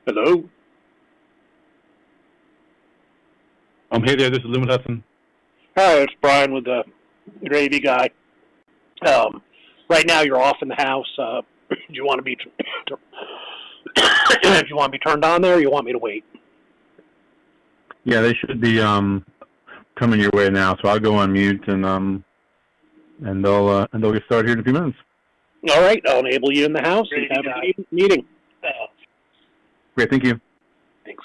Hello? Hey there, this is Lou Hudson. Hi, it's Brian with the gravy guy. Um, right now you're off in the house. Do you want to be do you want to be turned on there or you want me to wait? Yeah, they should be coming your way now, so I'll go on mute and they'll get started here in a few minutes. All right, I'll enable you in the house and have a meeting. Great, thank you. Thanks.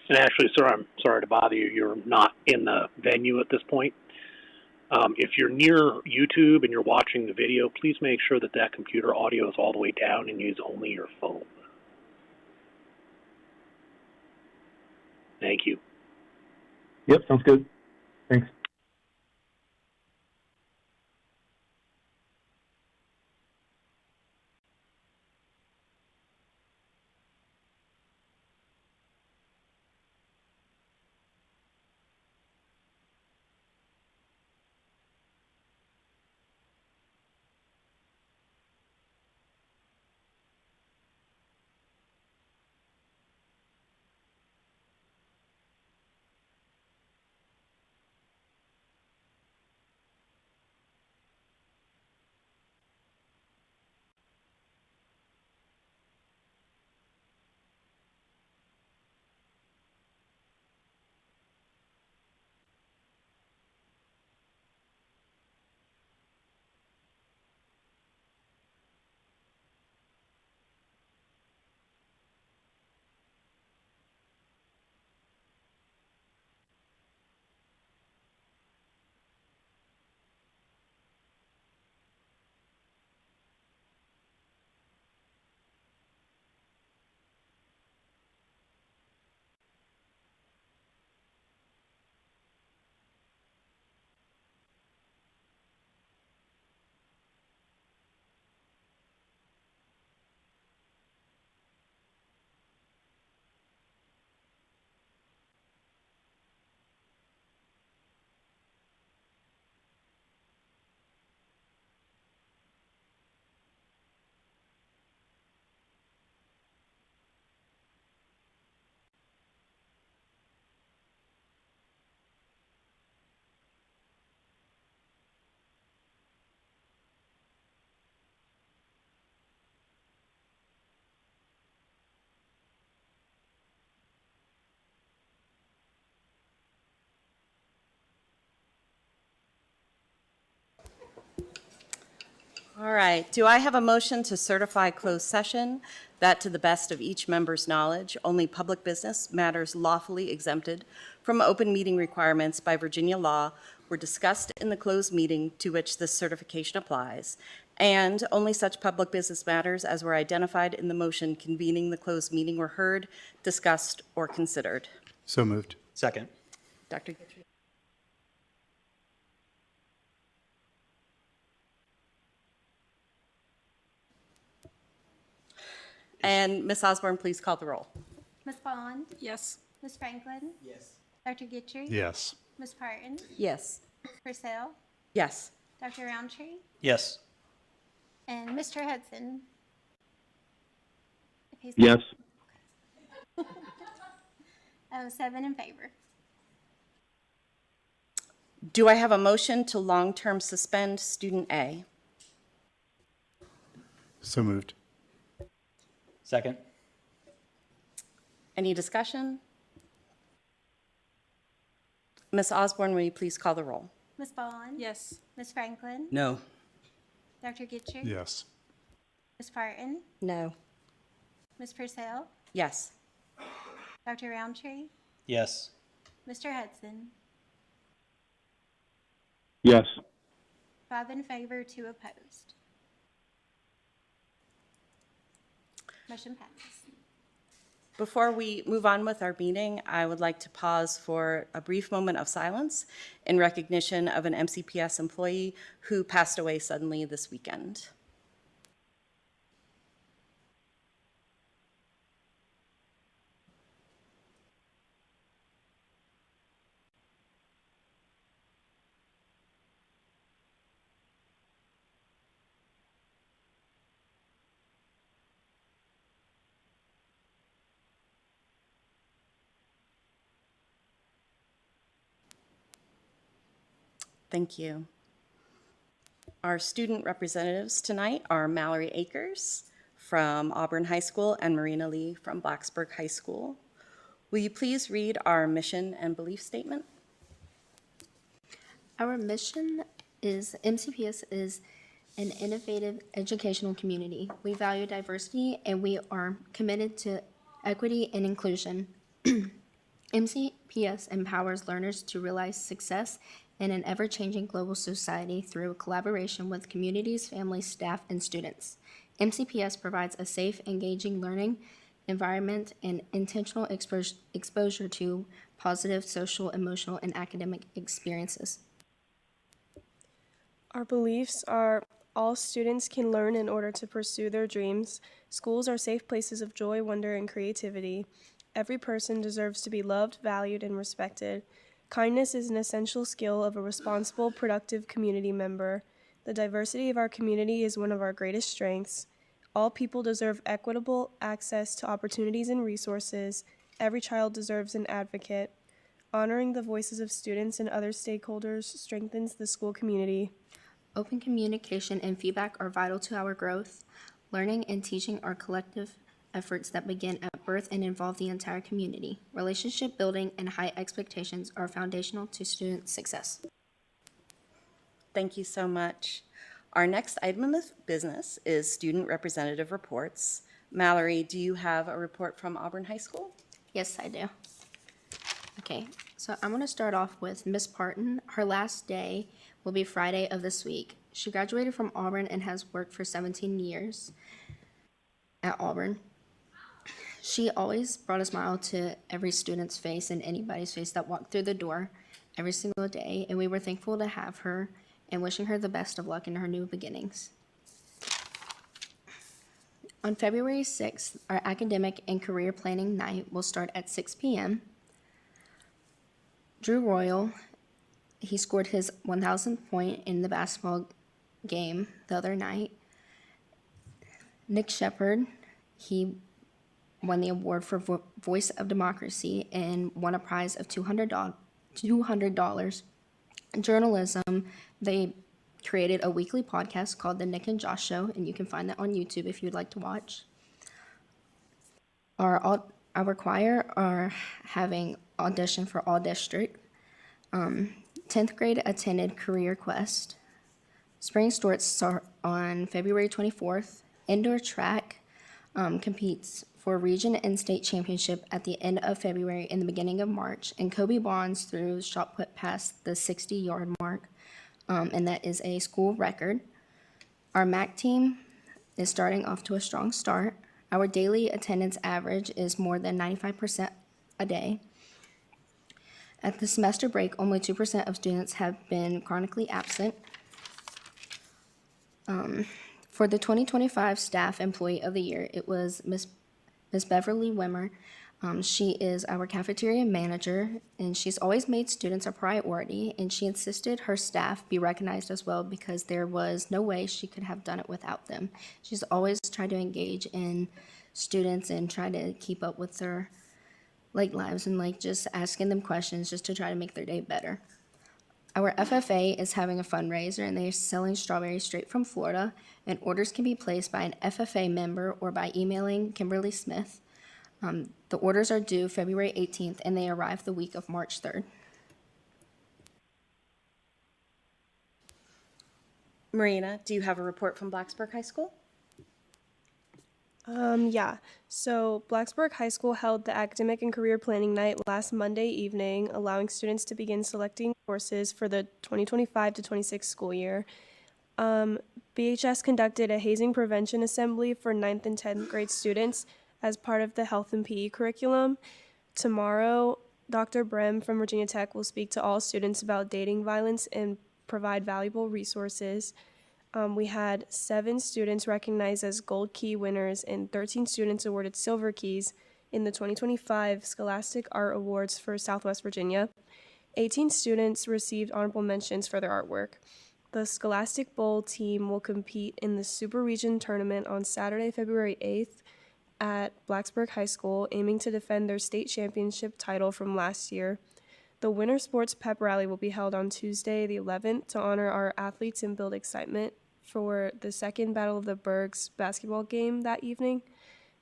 And actually, sir, I'm sorry to bother you. You're not in the venue at this point. If you're near YouTube and you're watching the video, please make sure that that computer audio is all the way down and use only your phone. Thank you. Yep, sounds good. Thanks. All right. Do I have a motion to certify closed session that, to the best of each member's knowledge, only public business matters lawfully exempted from open meeting requirements by Virginia law were discussed in the closed meeting to which this certification applies, and only such public business matters as were identified in the motion convening the closed meeting were heard, discussed, or considered? So moved. Second. Dr. Guthrie? And Ms. Osborne, please call the roll. Ms. Bond? Yes. Ms. Franklin? Yes. Dr. Guthrie? Yes. Ms. Parton? Yes. Ms. Purcell? Yes. Dr. Roundtree? Yes. And Mr. Hudson? If he's Yes. 7 in favor. Do I have a motion to long-term suspend student A? So moved. Second. Any discussion? Ms. Osborne, will you please call the roll? Ms. Bond? Yes. Ms. Franklin? No. Dr. Guthrie? Yes. Ms. Parton? No. Ms. Purcell? Yes. Dr. Roundtree? Yes. Mr. Hudson? Yes. 5 in favor, 2 opposed. Motion passes. Before we move on with our meeting, I would like to pause for a brief moment of silence in recognition of an MCPS employee who passed away suddenly this weekend. Thank you. Our student representatives tonight are Mallory Akers from Auburn High School and Marina Lee from Blacksburg High School. Will you please read our mission and belief statement? Our mission is MCPS is an innovative educational community. We value diversity and we are committed to equity and inclusion. MCPS empowers learners to realize success in an ever-changing global society through collaboration with communities, families, staff, and students. MCPS provides a safe, engaging learning environment and intentional exposure to positive social, emotional, and academic experiences. Our beliefs are all students can learn in order to pursue their dreams. Schools are safe places of joy, wonder, and creativity. Every person deserves to be loved, valued, and respected. Kindness is an essential skill of a responsible, productive community member. The diversity of our community is one of our greatest strengths. All people deserve equitable access to opportunities and resources. Every child deserves an advocate. Honoring the voices of students and other stakeholders strengthens the school community. Open communication and feedback are vital to our growth. Learning and teaching are collective efforts that begin at birth and involve the entire community. Relationship building and high expectations are foundational to student success. Thank you so much. Our next item of business is student representative reports. Mallory, do you have a report from Auburn High School? Yes, I do. Okay, so I'm going to start off with Miss Parton. Her last day will be Friday of this week. She graduated from Auburn and has worked for 17 years at Auburn. She always brought a smile to every student's face and anybody's face that walked through the door every single day, and we were thankful to have her and wishing her the best of luck in her new beginnings. On February 6th, our academic and career planning night will start at 6 p.m. Drew Royal, he scored his 1,000th point in the basketball game the other night. Nick Shepard, he won the award for Voice of Democracy and won a prize of $200. In journalism, they created a weekly podcast called The Nick and Josh Show, and you can find that on YouTube if you'd like to watch. Our choir are having audition for all district. 10th grade attended Career Quest. Spring sports start on February 24th. Indoor track competes for region and state championship at the end of February and the beginning of March, and Kobe bonds through shot put past the 60-yard mark, and that is a school record. Our MAC team is starting off to a strong start. Our daily attendance average is more than 95% a day. At the semester break, only 2% of students have been chronically absent. For the 2025 Staff Employee of the Year, it was Miss Beverly Wimmer. She is our cafeteria manager, and she's always made students a priority, and she insisted her staff be recognized as well because there was no way she could have done it without them. She's always tried to engage in students and try to keep up with their lives and just asking them questions just to try to make their day better. Our FFA is having a fundraiser, and they're selling strawberries straight from Florida, and orders can be placed by an FFA member or by emailing Kimberly Smith. The orders are due February 18th, and they arrive the week of March 3rd. Marina, do you have a report from Blacksburg High School? Yeah. So Blacksburg High School held the Academic and Career Planning Night last Monday evening, allowing students to begin selecting courses for the 2025 to 26 school year. BHS conducted a hazing prevention assembly for 9th and 10th grade students as part of the health and PE curriculum. Tomorrow, Dr. Brem from Virginia Tech will speak to all students about dating violence and provide valuable resources. We had 7 students recognized as Gold Key winners and 13 students awarded Silver Keys in the 2025 Scholastic Art Awards for Southwest Virginia. 18 students received honorable mentions for their artwork. The Scholastic Bowl team will compete in the Super Region tournament on Saturday, February 8th at Blacksburg High School, aiming to defend their state championship title from last year. The Winter Sports Pep Rally will be held on Tuesday, the 11th, to honor our athletes and build excitement for the second Battle of the Bergs basketball game that evening.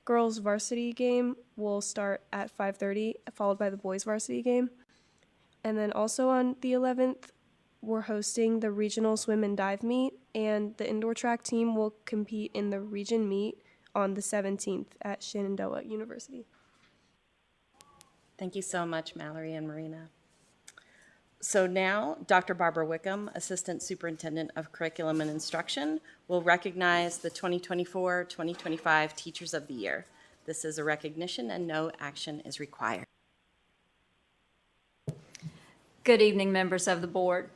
Girls varsity game will start at 5:30, followed by the boys varsity game. And then also on the 11th, we're hosting the regional swim and dive meet, and the indoor track team will compete in the region meet on the 17th at Shenandoah University. Thank you so much, Mallory and Marina. So now, Dr. Barbara Wickham, Assistant Superintendent of Curriculum and Instruction, will recognize the 2024-2025 Teachers of the Year. This is a recognition and no action is required. Good evening, members of the board.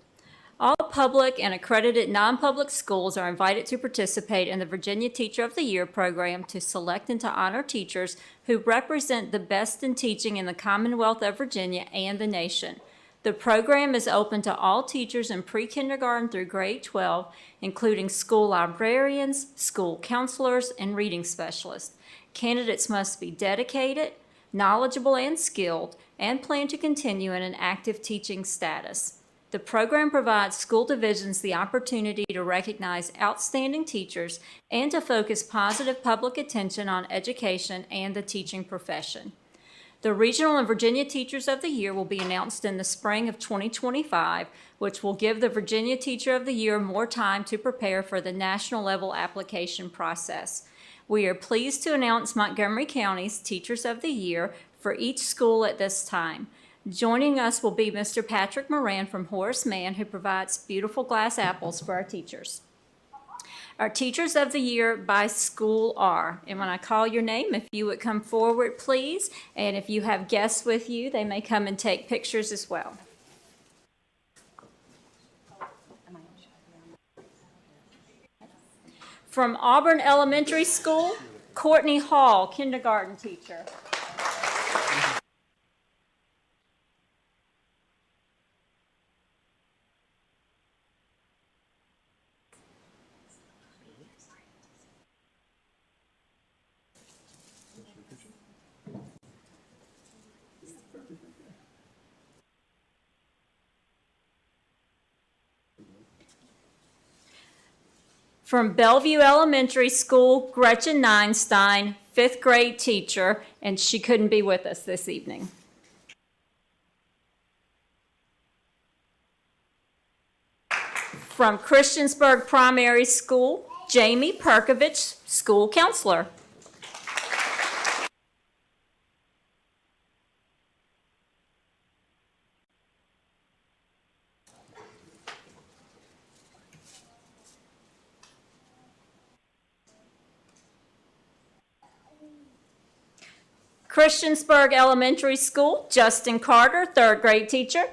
All public and accredited non-public schools are invited to participate in the Virginia Teacher of the Year program to select and to honor teachers who represent the best in teaching in the Commonwealth of Virginia and the nation. The program is open to all teachers in pre-kindergarten through grade 12, including school librarians, school counselors, and reading specialists. Candidates must be dedicated, knowledgeable, and skilled, and plan to continue in an active teaching status. The program provides school divisions the opportunity to recognize outstanding teachers and to focus positive public attention on education and the teaching profession. The Regional and Virginia Teachers of the Year will be announced in the spring of 2025, which will give the Virginia Teacher of the Year more time to prepare for the national level application process. We are pleased to announce Montgomery County's Teachers of the Year for each school at this time. Joining us will be Mr. Patrick Moran from Horace Mann, who provides beautiful glass apples for our teachers. Our Teachers of the Year by school are, and when I call your name, if you would come forward, please, and if you have guests with you, they may come and take pictures as well. From Auburn Elementary School, Courtney Hall, kindergarten teacher. From Bellevue Elementary School, Gretchen Neinstein, 5th grade teacher, and she couldn't be with us this evening. From Christiansburg Primary School, Jamie Perkovich, school counselor. Christiansburg Elementary School, Justin Carter, third grade teacher.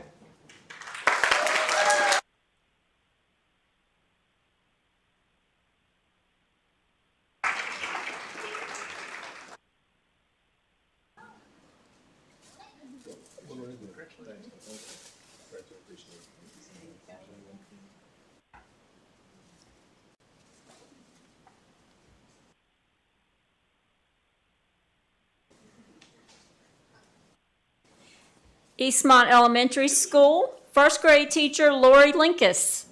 Eastmont Elementary School, first grade teacher Lori Linkus.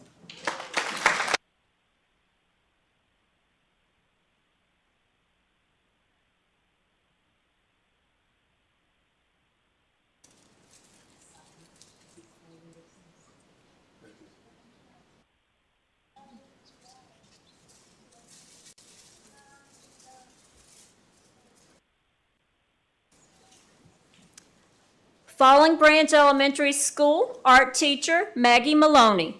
Falling Branch Elementary School, art teacher Maggie Maloney.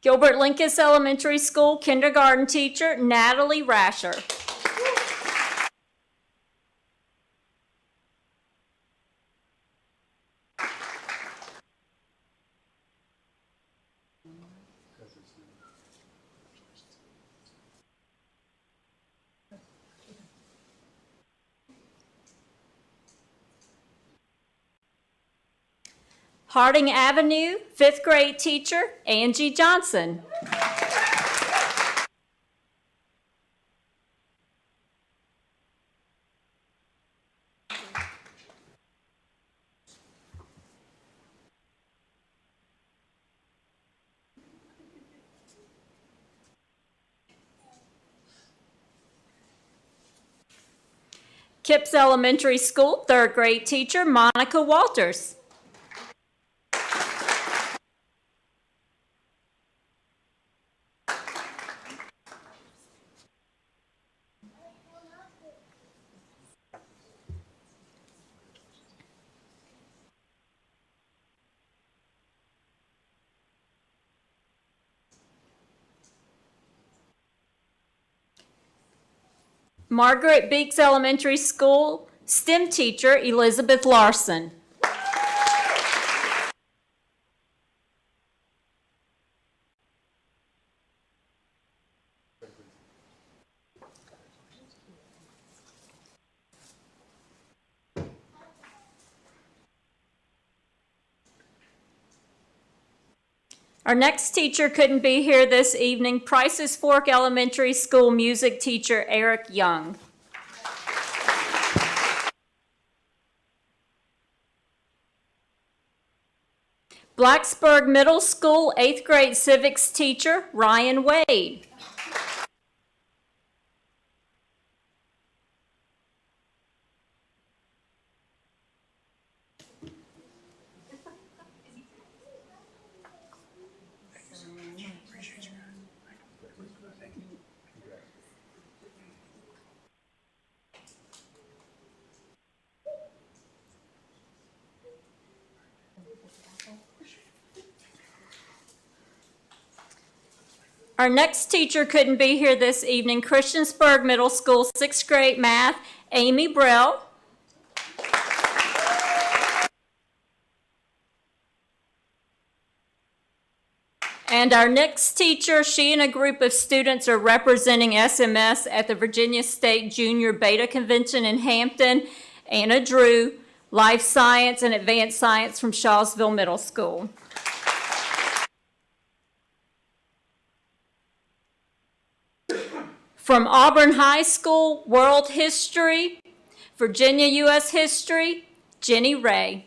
Gilbert Linkus Elementary School kindergarten teacher Natalie Rasher. Harding Avenue, fifth grade teacher Angie Johnson. Kipps Elementary School, third grade teacher Monica Walters. Margaret Beeks Elementary School, STEM teacher Elizabeth Larson. Our next teacher couldn't be here this evening. Price's Fork Elementary School music teacher Eric Young. Blacksburg Middle School 8th grade civics teacher Ryan Wade. Our next teacher couldn't be here this evening. Christiansburg Middle School 6th grade math, Amy Brell. And our next teacher, she and a group of students are representing SMS at the Virginia State Junior Beta Convention in Hampton. Anna Drew, Life Science and Advanced Science from Shawsville Middle School. From Auburn High School, World History, Virginia U.S. History, Jenny Ray.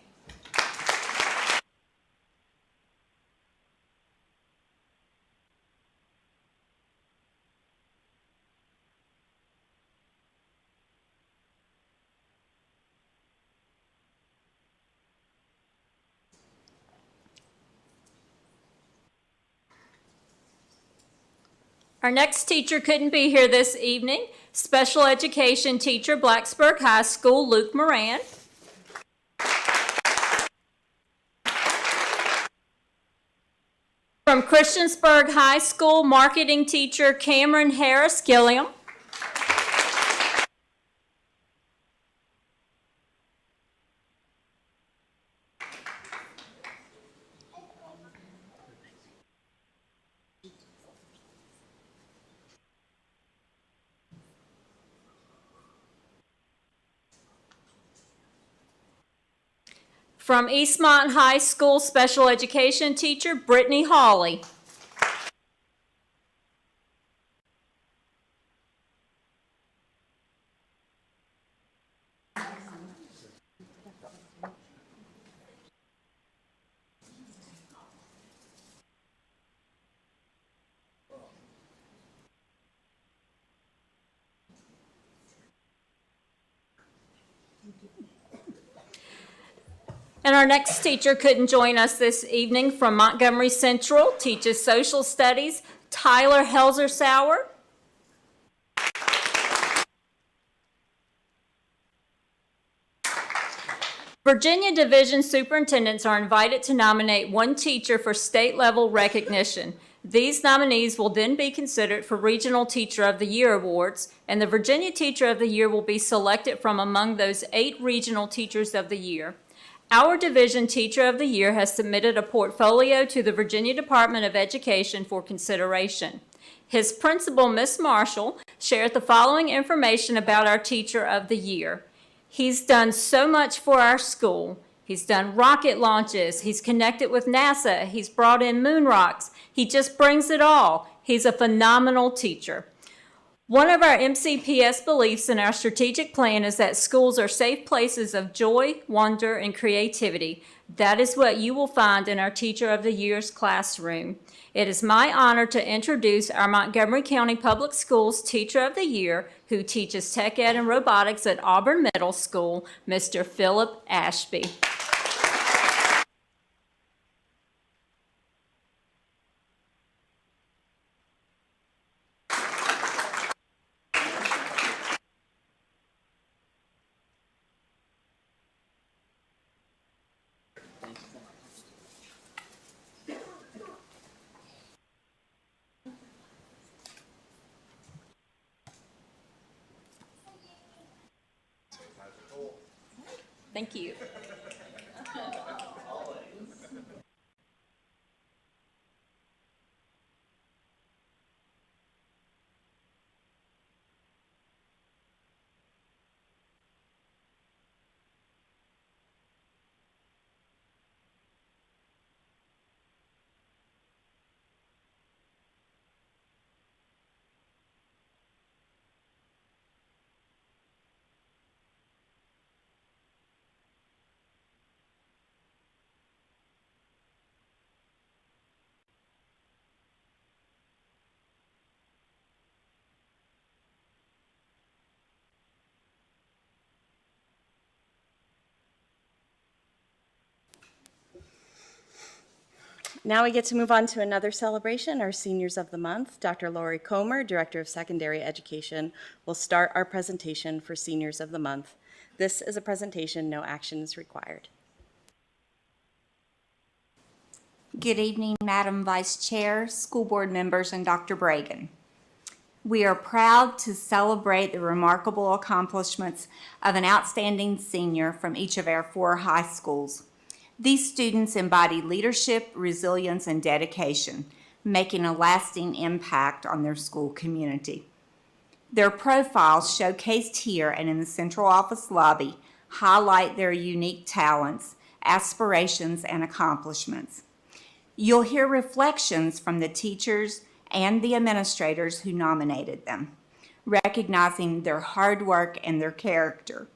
Our next teacher couldn't be here this evening. Special education teacher, Blacksburg High School, Luke Moran. From Christiansburg High School, marketing teacher, Cameron Harris Gilliam. From Eastmont High School, special education teacher, Brittany Hawley. And our next teacher couldn't join us this evening. From Montgomery Central, teaches social studies, Tyler Helzer-Sauer. Virginia Division Superintendents are invited to nominate one teacher for state-level recognition. These nominees will then be considered for Regional Teacher of the Year awards, and the Virginia Teacher of the Year will be selected from among those 8 Regional Teachers of the Year. Our Division Teacher of the Year has submitted a portfolio to the Virginia Department of Education for consideration. His principal, Miss Marshall, shared the following information about our Teacher of the Year. He's done so much for our school. He's done rocket launches. He's connected with NASA. He's brought in moon rocks. He just brings it all. He's a phenomenal teacher. One of our MCPS beliefs in our strategic plan is that schools are safe places of joy, wonder, and creativity. That is what you will find in our Teacher of the Year's classroom. It is my honor to introduce our Montgomery County Public Schools Teacher of the Year, who teaches tech ed and robotics at Auburn Middle School, Mr. Philip Ashby. Thank you. Now we get to move on to another celebration, our Seniors of the Month. Dr. Lori Comer, Director of Secondary Education, will start our presentation for Seniors of the Month. This is a presentation, no action is required. Good evening, Madam Vice Chair, school board members, and Dr. Bragan. We are proud to celebrate the remarkable accomplishments of an outstanding senior from each of our 4 high schools. These students embody leadership, resilience, and dedication, making a lasting impact on their school community. Their profiles, showcased here and in the central office lobby, highlight their unique talents, aspirations, and accomplishments. You'll hear reflections from the teachers and the administrators who nominated them. recognizing their hard work and their character.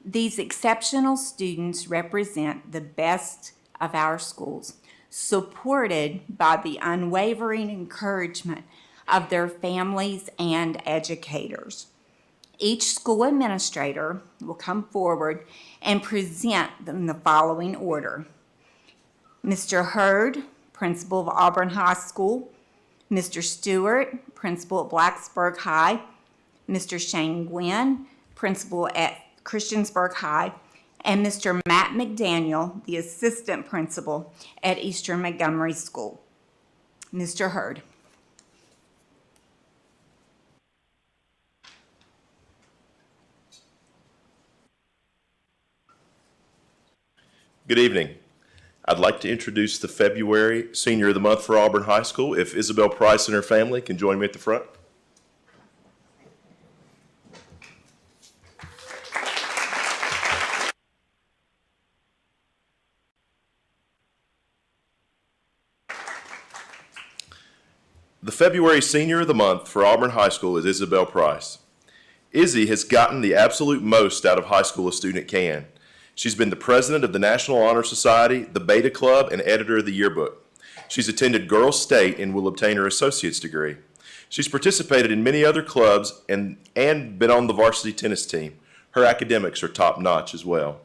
These exceptional students represent the best of our schools, supported by the unwavering encouragement of their families and educators. Each school administrator will come forward and present in the following order. Mr. Hurd, principal of Auburn High School, Mr. Stewart, principal at Blacksburg High, Mr. Shane Gwynn, principal at Christiansburg High, and Mr. Matt McDaniel, the assistant principal at Eastern Montgomery School. Mr. Hurd. Good evening. I'd like to introduce the February Senior of the Month for Auburn High School. If Isabel Price and her family can join me at the front. The February Senior of the Month for Auburn High School is Isabel Price. Izzy has gotten the absolute most out of high school a student can. She's been the president of the National Honor Society, the Beta Club, and editor of the yearbook. She's attended Girls State and will obtain her associate's degree. She's participated in many other clubs and been on the varsity tennis team. Her academics are top-notch as well.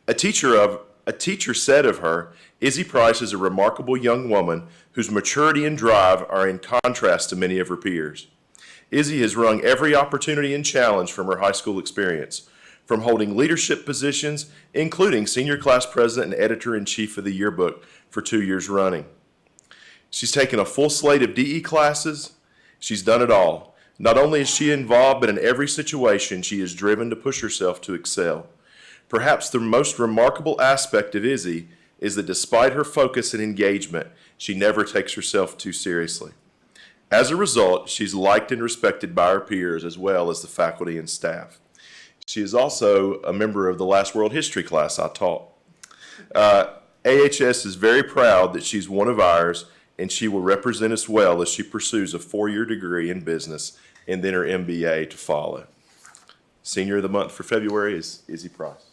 A teacher said of her, Izzy Price is a remarkable young woman whose maturity and drive are in contrast to many of her peers. Izzy has wrung every opportunity and challenge from her high school experience, from holding leadership positions, including senior class president and editor-in-chief of the yearbook for 2 years running. She's taken a full slate of DE classes. She's done it all. Not only is she involved, but in every situation, she is driven to push herself to excel. Perhaps the most remarkable aspect of Izzy is that despite her focus and engagement, she never takes herself too seriously. As a result, she's liked and respected by her peers as well as the faculty and staff. She is also a member of the last world history class I taught. AHS is very proud that she's one of ours, and she will represent us well as she pursues a 4-year degree in business and then her MBA to follow. Senior of the Month for February is Izzy Price.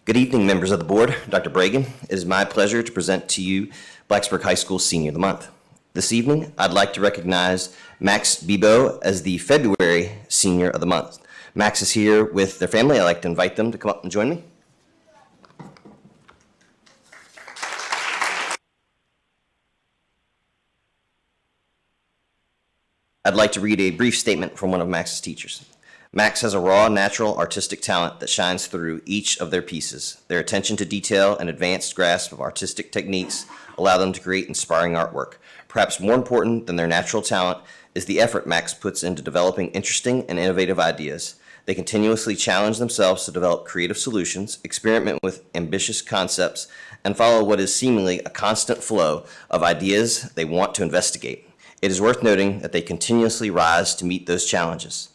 Good evening, members of the board. Dr. Bragan, it is my pleasure to present to you Blacksburg High School Senior of the Month. This evening, I'd like to recognize Max Bebo as the February Senior of the Month. Max is here with their family. I'd like to invite them to come up and join me. I'd like to read a brief statement from one of Max's teachers. Max has a raw, natural, artistic talent that shines through each of their pieces. Their attention to detail and advanced grasp of artistic techniques allow them to create inspiring artwork. Perhaps more important than their natural talent is the effort Max puts into developing interesting and innovative ideas. They continuously challenge themselves to develop creative solutions, experiment with ambitious concepts, and follow what is seemingly a constant flow of ideas they want to investigate. It is worth noting that they continuously rise to meet those challenges.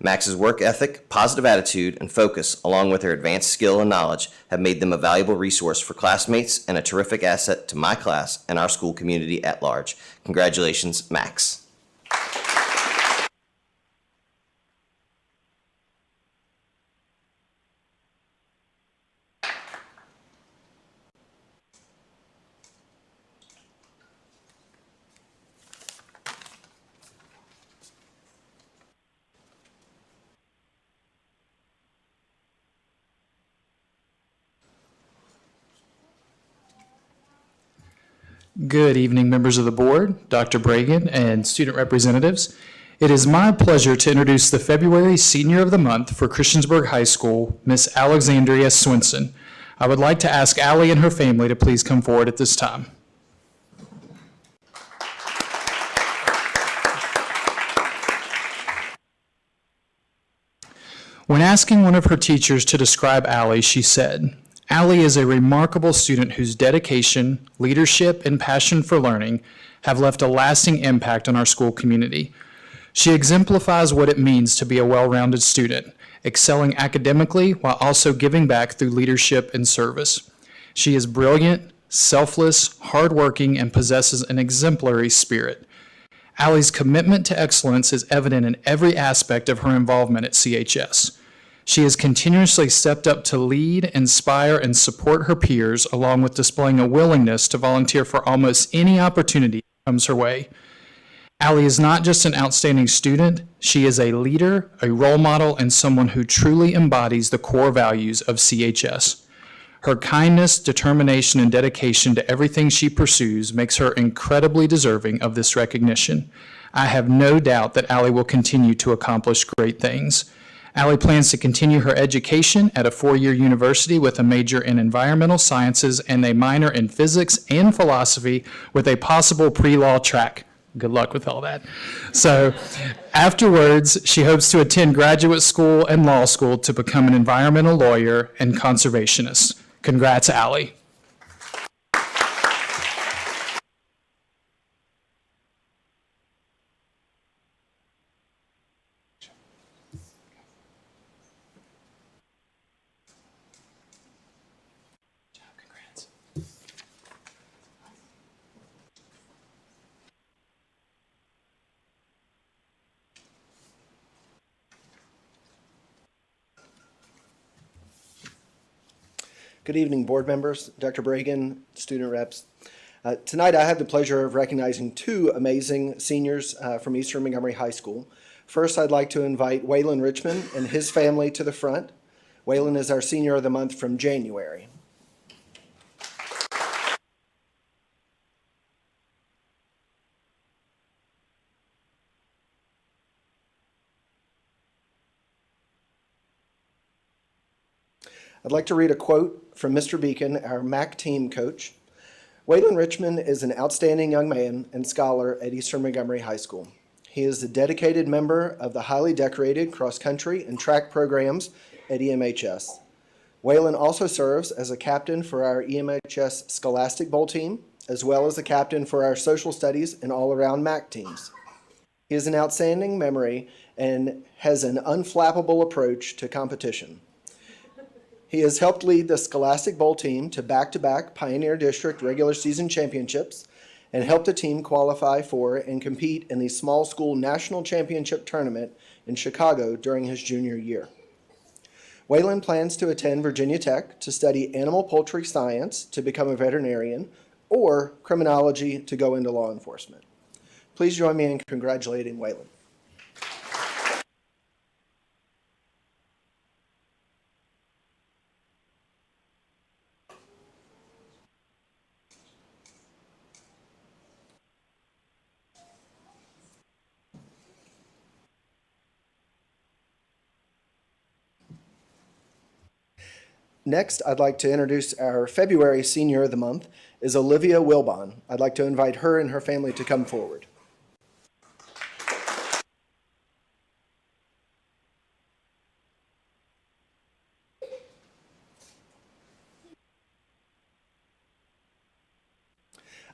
Max's work ethic, positive attitude, and focus, along with their advanced skill and knowledge, have made them a valuable resource for classmates and a terrific asset to my class and our school community at large. Congratulations, Max. Good evening, members of the board, Dr. Bragan, and student representatives. It is my pleasure to introduce the February Senior of the Month for Christiansburg High School, Miss Alexandria Swinson. I would like to ask Allie and her family to please come forward at this time. When asking one of her teachers to describe Allie, she said, "Allie is a remarkable student whose dedication, leadership, and passion for learning have left a lasting impact on our school community. She exemplifies what it means to be a well-rounded student, excelling academically while also giving back through leadership and service. She is brilliant, selfless, hardworking, and possesses an exemplary spirit. Allie's commitment to excellence is evident in every aspect of her involvement at CHS. She has continuously stepped up to lead, inspire, and support her peers, along with displaying a willingness to volunteer for almost any opportunity that comes her way. Allie is not just an outstanding student, she is a leader, a role model, and someone who truly embodies the core values of CHS. Her kindness, determination, and dedication to everything she pursues makes her incredibly deserving of this recognition. I have no doubt that Allie will continue to accomplish great things. Allie plans to continue her education at a four-year university with a major in environmental sciences and a minor in physics and philosophy with a possible pre-law track. Good luck with all that. So afterwards, she hopes to attend graduate school and law school to become an environmental lawyer and conservationist. Congrats, Allie. Good evening, board members, Dr. Bragan, student reps. Tonight I have the pleasure of recognizing two amazing seniors from Eastern Montgomery High School. First, I'd like to invite Waylon Richmond and his family to the front. Waylon is our Senior of the Month from January. I'd like to read a quote from Mr. Beacon, our MAC team coach. Waylon Richmond is an outstanding young man and scholar at Eastern Montgomery High School. He is a dedicated member of the highly decorated cross-country and track programs at EMHS. Waylon also serves as a captain for our EMHS Scholastic Bowl team, as well as a captain for our social studies and all-around MAC teams. He has an outstanding memory and has an unflappable approach to competition. He has helped lead the Scholastic Bowl team to back-to-back Pioneer District regular season championships and helped the team qualify for and compete in the Small School National Championship Tournament in Chicago during his junior year. Waylon plans to attend Virginia Tech to study animal poultry science to become a veterinarian or criminology to go into law enforcement. Please join me in congratulating Waylon. Next, I'd like to introduce our February Senior of the Month is Olivia Wilbon. I'd like to invite her and her family to come forward.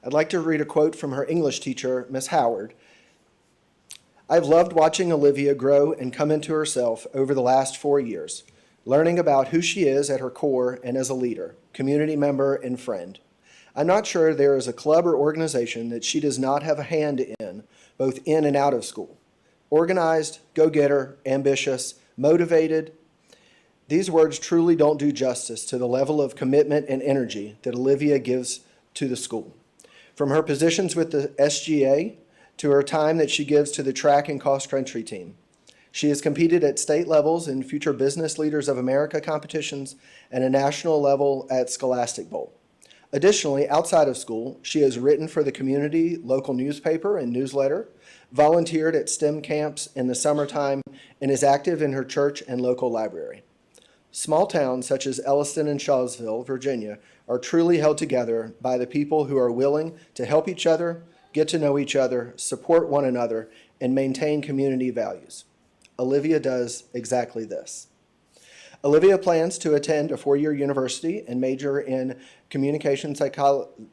I'd like to read a quote from her English teacher, Miss Howard. I've loved watching Olivia grow and come into herself over the last 4 years, learning about who she is at her core and as a leader, community member, and friend. I'm not sure there is a club or organization that she does not have a hand in, both in and out of school. Organized, go-getter, ambitious, motivated. These words truly don't do justice to the level of commitment and energy that Olivia gives to the school. From her positions with the SGA to her time that she gives to the track and cross-country team. She has competed at state levels in Future Business Leaders of America competitions and a national level at Scholastic Bowl. Additionally, outside of school, she has written for the community local newspaper and newsletter, volunteered at STEM camps in the summertime, and is active in her church and local library. Small towns such as Elliston and Shawsville, Virginia, are truly held together by the people who are willing to help each other, get to know each other, support one another, and maintain community values. Olivia does exactly this. Olivia plans to attend a four-year university and major in communication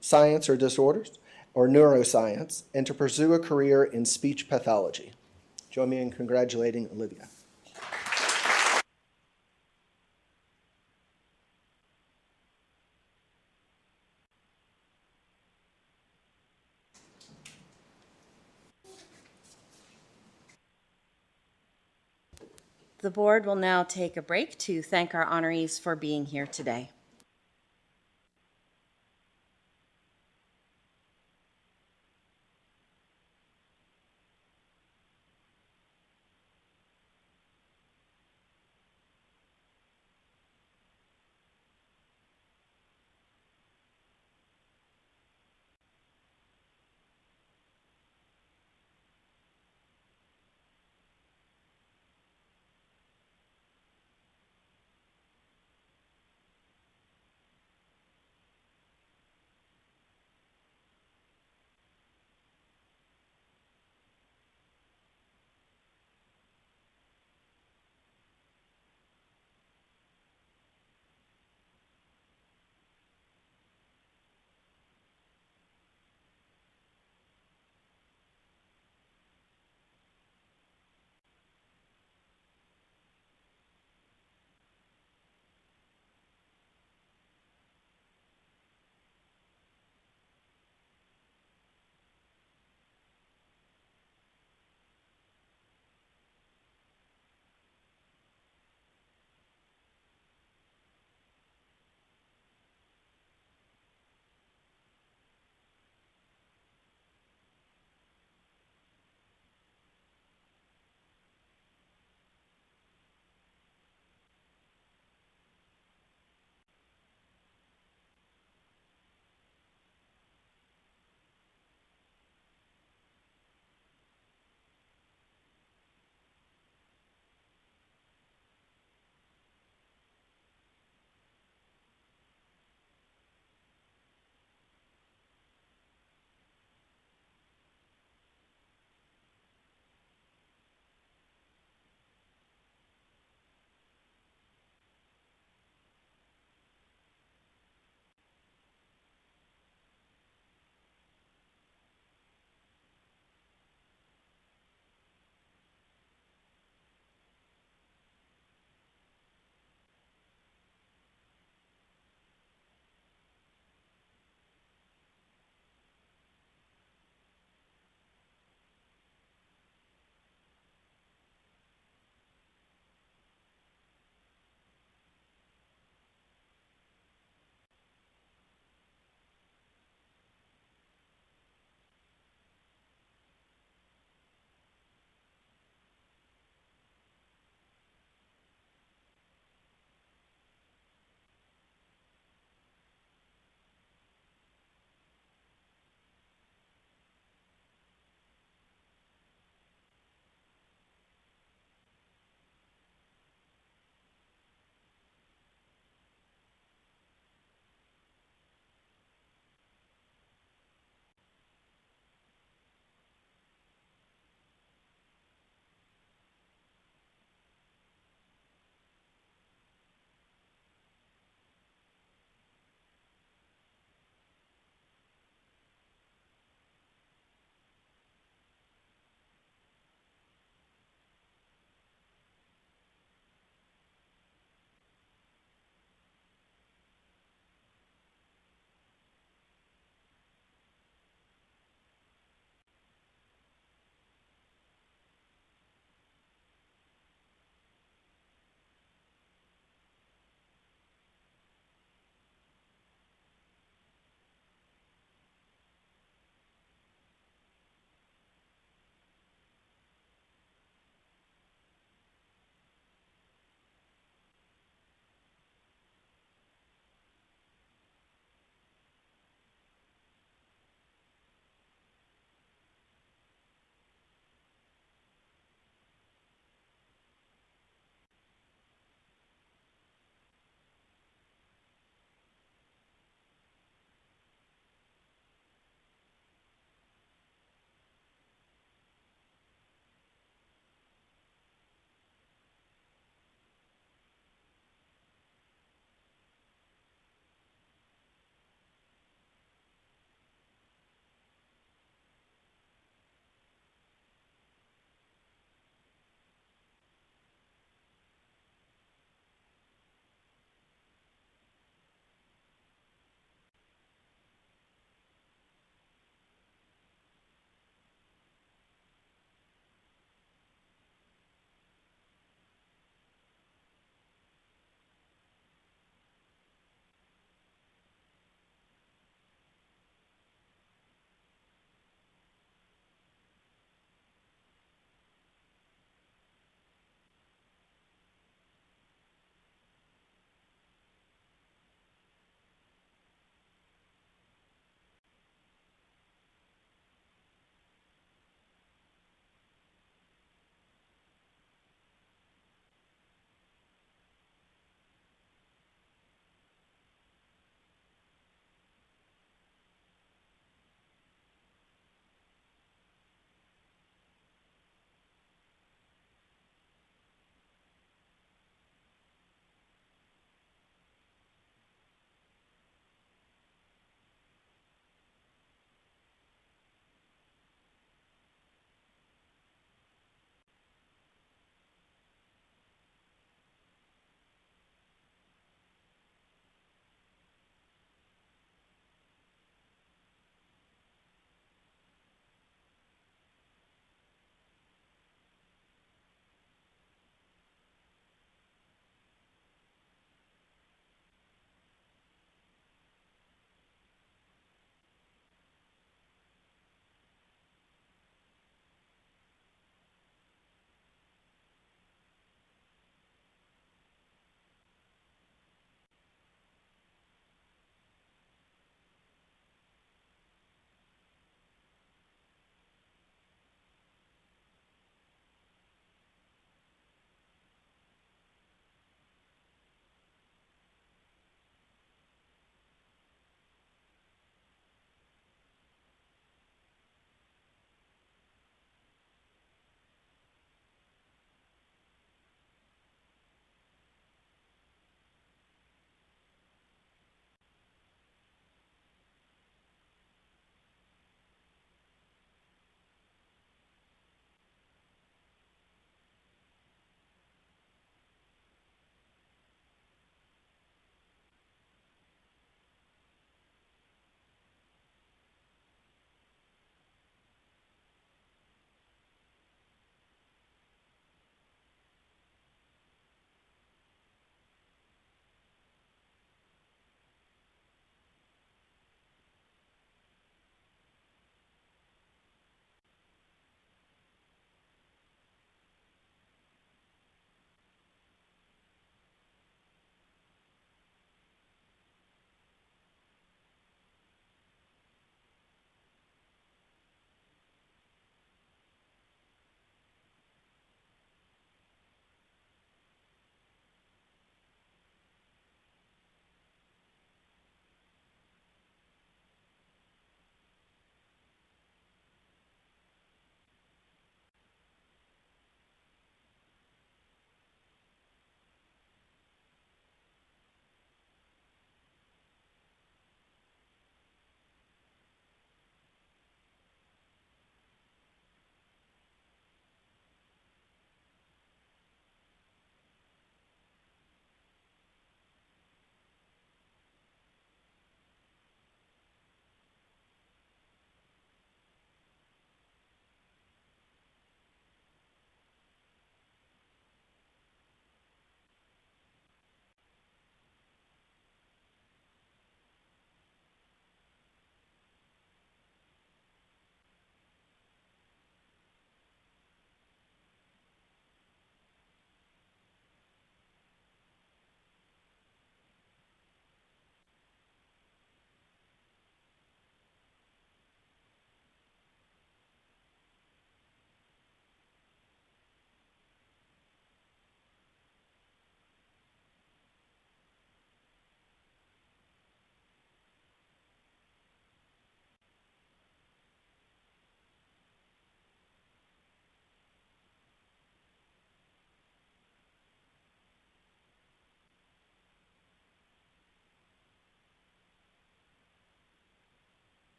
science or disorders or neuroscience, and to pursue a career in speech pathology. Join me in congratulating Olivia. The board will now take a break to thank our honorees for being here today.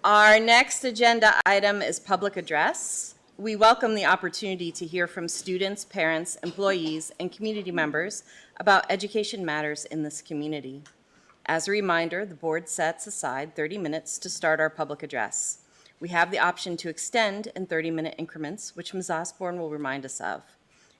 Our next agenda item is public address. We welcome the opportunity to hear from students, parents, employees, and community members about education matters in this community. As a reminder, the board sets aside 30 minutes to start our public address. We have the option to extend in 30-minute increments, which Ms. Osborne will remind us of.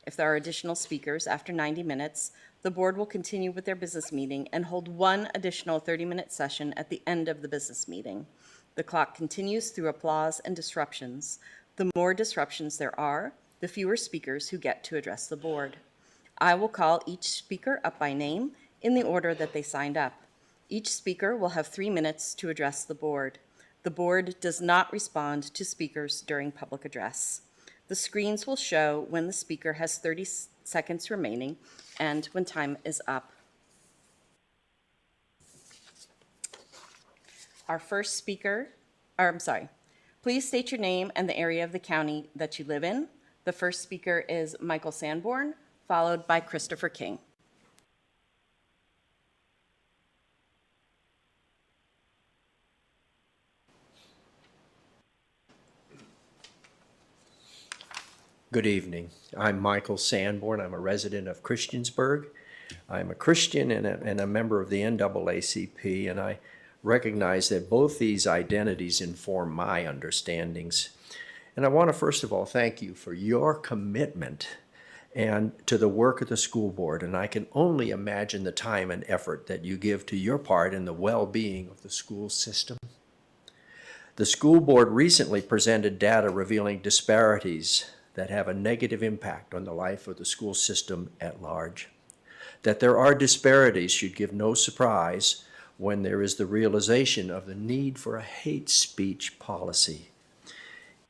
If there are additional speakers after 90 minutes, the board will continue with their business meeting and hold one additional 30-minute session at the end of the business meeting. The clock continues through applause and disruptions. The more disruptions there are, the fewer speakers who get to address the board. I will call each speaker up by name in the order that they signed up. Each speaker will have 3 minutes to address the board. The board does not respond to speakers during public address. The screens will show when the speaker has 30 seconds remaining and when time is up. Our first speaker, please state your name and the area of the county that you live in. The first speaker is Michael Sanborn, followed by Christopher King. Good evening. I'm Michael Sanborn. I'm a resident of Christiansburg. I'm a Christian and a member of the NAACP, and I recognize that both these identities inform my understandings. And I want to first of all thank you for your commitment and to the work of the school board, and I can only imagine the time and effort that you give to your part in the well-being of the school system. The school board recently presented data revealing disparities that have a negative impact on the life of the school system at large. That there are disparities should give no surprise when there is the realization of the need for a hate speech policy.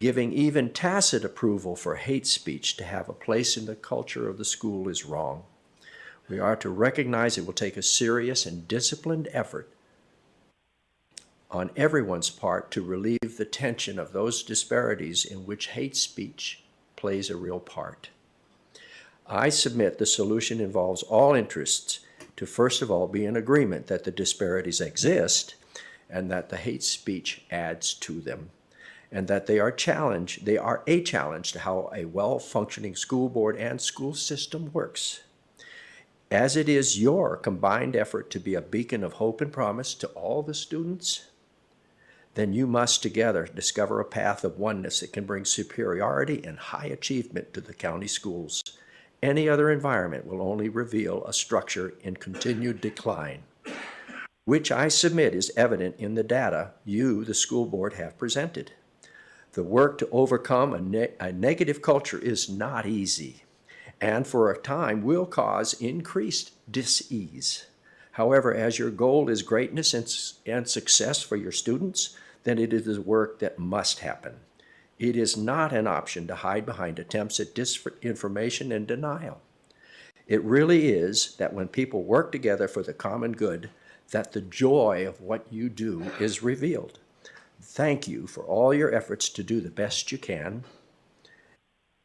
Giving even tacit approval for hate speech to have a place in the culture of the school is wrong. We are to recognize it will take a serious and disciplined effort on everyone's part to relieve the tension of those disparities in which hate speech plays a real part. I submit the solution involves all interests to first of all be in agreement that the disparities exist and that the hate speech adds to them, and that they are a challenge to how a well-functioning school board and school system works. As it is your combined effort to be a beacon of hope and promise to all the students, then you must together discover a path of oneness that can bring superiority and high achievement to the county schools. Any other environment will only reveal a structure in continued decline, which I submit is evident in the data you, the school board, have presented. The work to overcome a negative culture is not easy, and for a time will cause increased dis-ease. However, as your goal is greatness and success for your students, then it is work that must happen. It is not an option to hide behind attempts at disinformation and denial. It really is that when people work together for the common good, that the joy of what you do is revealed. Thank you for all your efforts to do the best you can,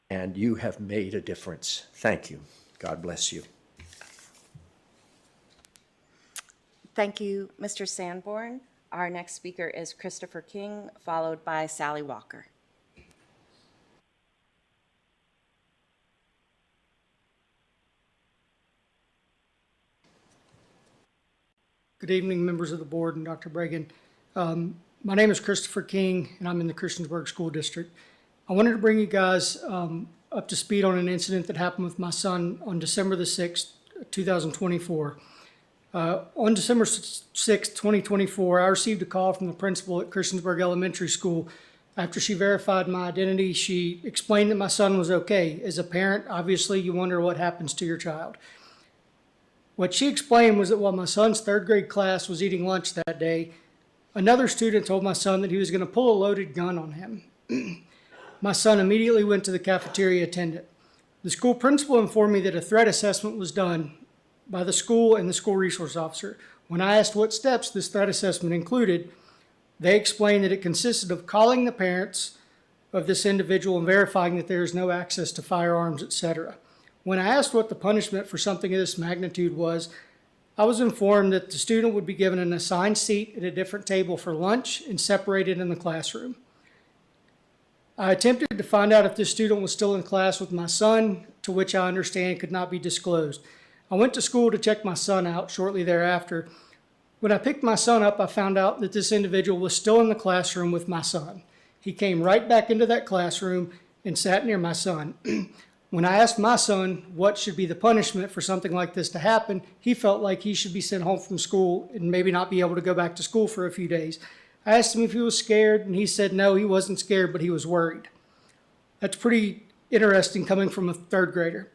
and you have made a difference. Thank you. God bless you. Thank you, Mr. Sanborn. Our next speaker is Christopher King, followed by Sally Walker. Good evening, members of the board and Dr. Bregan. My name is Christopher King, and I'm in the Christiansburg School District. I wanted to bring you guys up to speed on an incident that happened with my son on December the 6th, 2024. On December 6, 2024, I received a call from the principal at Christiansburg Elementary School. After she verified my identity, she explained that my son was okay. As a parent, obviously, you wonder what happens to your child. What she explained was that while my son's third grade class was eating lunch that day, another student told my son that he was going to pull a loaded gun on him. My son immediately went to the cafeteria attendant. The school principal informed me that a threat assessment was done by the school and the school resource officer. When I asked what steps this threat assessment included, they explained that it consisted of calling the parents of this individual and verifying that there is no access to firearms, etc. When I asked what the punishment for something of this magnitude was, I was informed that the student would be given an assigned seat at a different table for lunch and separated in the classroom. I attempted to find out if this student was still in class with my son, to which I understand could not be disclosed. I went to school to check my son out shortly thereafter. When I picked my son up, I found out that this individual was still in the classroom with my son. He came right back into that classroom and sat near my son. When I asked my son what should be the punishment for something like this to happen, he felt like he should be sent home from school and maybe not be able to go back to school for a few days. I asked him if he was scared, and he said no, he wasn't scared, but he was worried. That's pretty interesting coming from a third grader.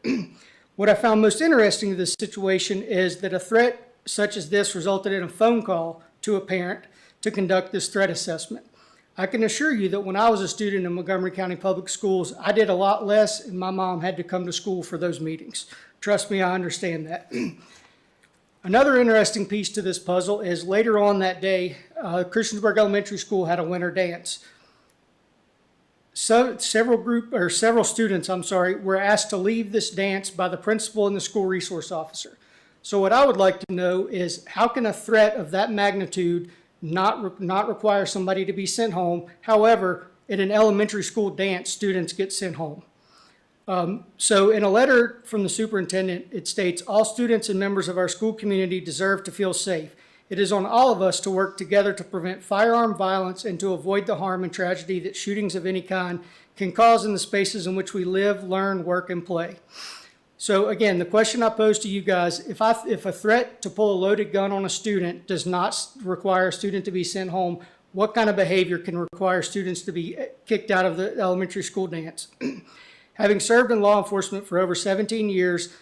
What I found most interesting in this situation is that a threat such as this resulted in a phone call to a parent to conduct this threat assessment. I can assure you that when I was a student in Montgomery County Public Schools, I did a lot less, and my mom had to come to school for those meetings. Trust me, I understand that. Another interesting piece to this puzzle is later on that day, Christiansburg Elementary School had a winter dance. So several students, were asked to leave this dance by the principal and the school resource officer. So what I would like to know is, how can a threat of that magnitude not require somebody to be sent home? However, at an elementary school dance, students get sent home. So in a letter from the superintendent, it states, all students and members of our school community deserve to feel safe. It is on all of us to work together to prevent firearm violence and to avoid the harm and tragedy that shootings of any kind can cause in the spaces in which we live, learn, work, and play. So again, the question I pose to you guys, if a threat to pull a loaded gun on a student does not require a student to be sent home, what kind of behavior can require students to be kicked out of the elementary school dance? Having served in law enforcement for over 17 years,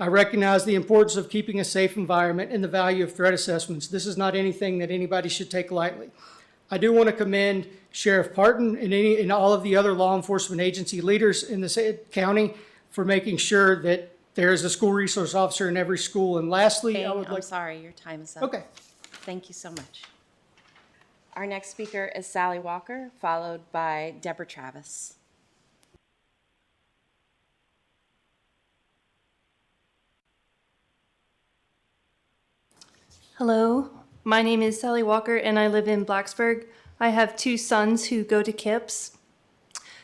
I recognize the importance of keeping a safe environment and the value of threat assessments. This is not anything that anybody should take lightly. I do want to commend Sheriff Parton and all of the other law enforcement agency leaders in the county for making sure that there is a school resource officer in every school. And lastly, I'm sorry, your time is up. Okay. Thank you so much. Our next speaker is Sally Walker, followed by Deborah Travis. Hello, my name is Sally Walker and I live in Blacksburg. I have 2 sons who go to KIPS.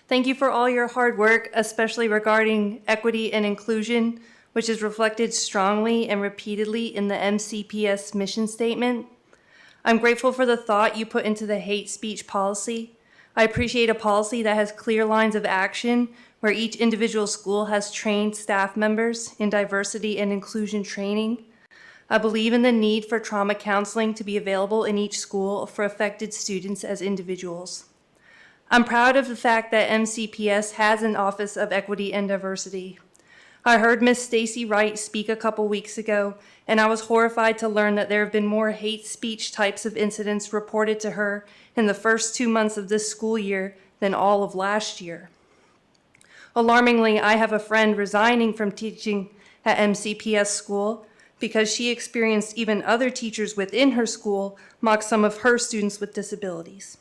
Thank you for all your hard work, especially regarding equity and inclusion, which is reflected strongly and repeatedly in the MCPS mission statement. I'm grateful for the thought you put into the hate speech policy. I appreciate a policy that has clear lines of action where each individual school has trained staff members in diversity and inclusion training. I believe in the need for trauma counseling to be available in each school for affected students as individuals. I'm proud of the fact that MCPS has an Office of Equity and Diversity. I heard Ms. Stacy Wright speak a couple weeks ago, and I was horrified to learn that there have been more hate speech types of incidents reported to her in the first 2 months of this school year than all of last year. Alarmingly, I have a friend resigning from teaching at MCPS school because she experienced even other teachers within her school mock some of her students with disabilities.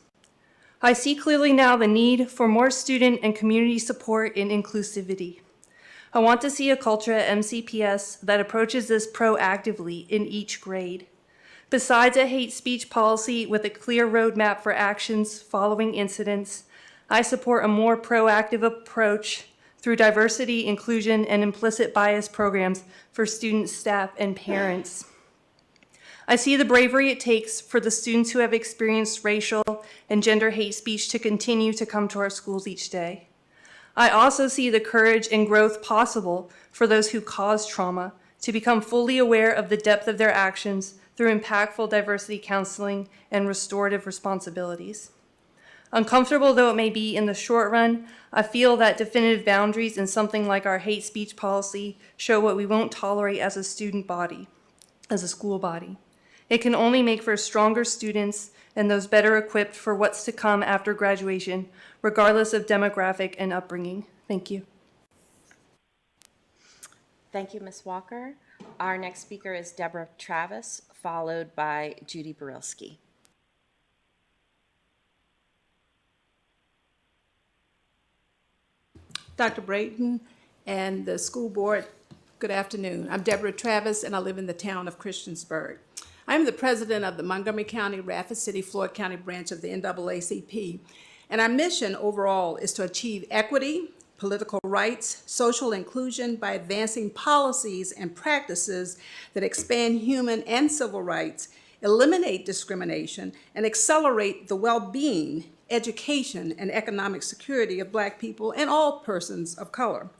I see clearly now the need for more student and community support and inclusivity. I want to see a culture at MCPS that approaches this proactively in each grade. Besides a hate speech policy with a clear roadmap for actions following incidents, I support a more proactive approach through diversity, inclusion, and implicit bias programs for students, staff, and parents. I see the bravery it takes for the students who have experienced racial and gender hate speech to continue to come to our schools each day. I also see the courage and growth possible for those who cause trauma to become fully aware of the depth of their actions through impactful diversity counseling and restorative responsibilities. Uncomfortable though it may be in the short run, I feel that definitive boundaries in something like our hate speech policy show what we won't tolerate as a student body, as a school body. It can only make for stronger students and those better equipped for what's to come after graduation, regardless of demographic and upbringing. Thank you. Thank you, Ms. Walker. Our next speaker is Deborah Travis, followed by Judy Barilski. Dr. Brayton and the school board, Good afternoon. I'm Deborah Travis, and I live in the town of Christiansburg. I'm the president of the Montgomery County, Rapid City, Floyd County branch of the NAACP, and our mission overall is to achieve equity, political rights, social inclusion by advancing policies and practices that expand human and civil rights, eliminate discrimination, and accelerate the well-being, education, and economic security of Black people and all persons of color.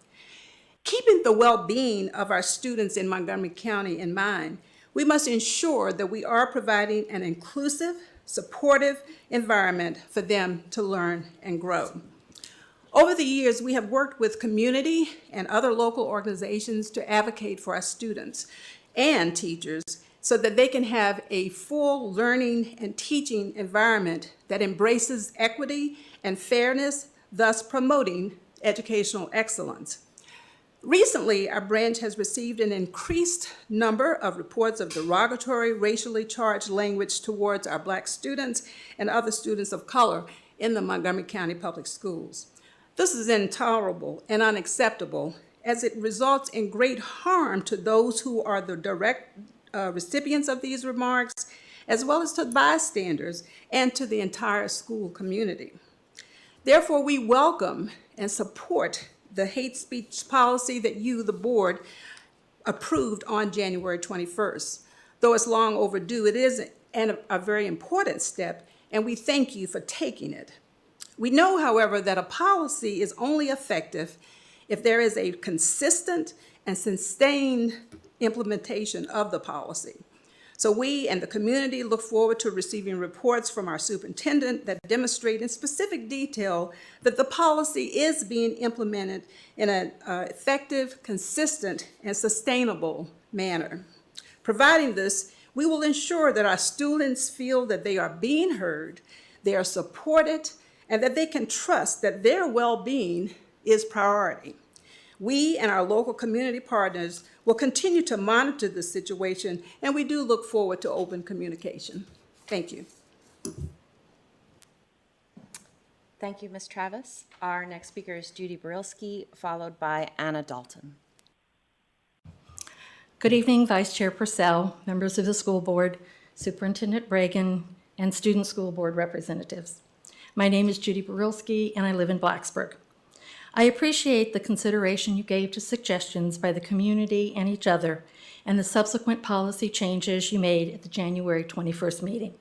Keeping the well-being of our students in Montgomery County in mind, we must ensure that we are providing an inclusive, supportive environment for them to learn and grow. Over the years, we have worked with community and other local organizations to advocate for our students and teachers so that they can have a full learning and teaching environment that embraces equity and fairness, thus promoting educational excellence. Recently, our branch has received an increased number of reports of derogatory, racially charged language towards our Black students and other students of color in the Montgomery County Public Schools. This is intolerable and unacceptable, as it results in great harm to those who are the direct recipients of these remarks, as well as to bystanders and to the entire school community. Therefore, we welcome and support the hate speech policy that you, the board, approved on January 21st. Though it's long overdue, it is a very important step, and we thank you for taking it. We know, however, that a policy is only effective if there is a consistent and sustained implementation of the policy. So we and the community look forward to receiving reports from our superintendent that demonstrate in specific detail that the policy is being implemented in an effective, consistent, and sustainable manner. Providing this, we will ensure that our students feel that they are being heard, they are supported, and that they can trust that their well-being is priority. We and our local community partners will continue to monitor the situation, and we do look forward to open communication. Thank you. Thank you, Ms. Travis. Our next speaker is Judy Barilski, followed by Anna Dalton. Good evening, Vice Chair Purcell, members of the school board, Superintendent Reagan, and student school board representatives. My name is Judy Barilski, and I live in Blacksburg. I appreciate the consideration you gave to suggestions by the community and each other, and the subsequent policy changes you made at the January 21st meeting.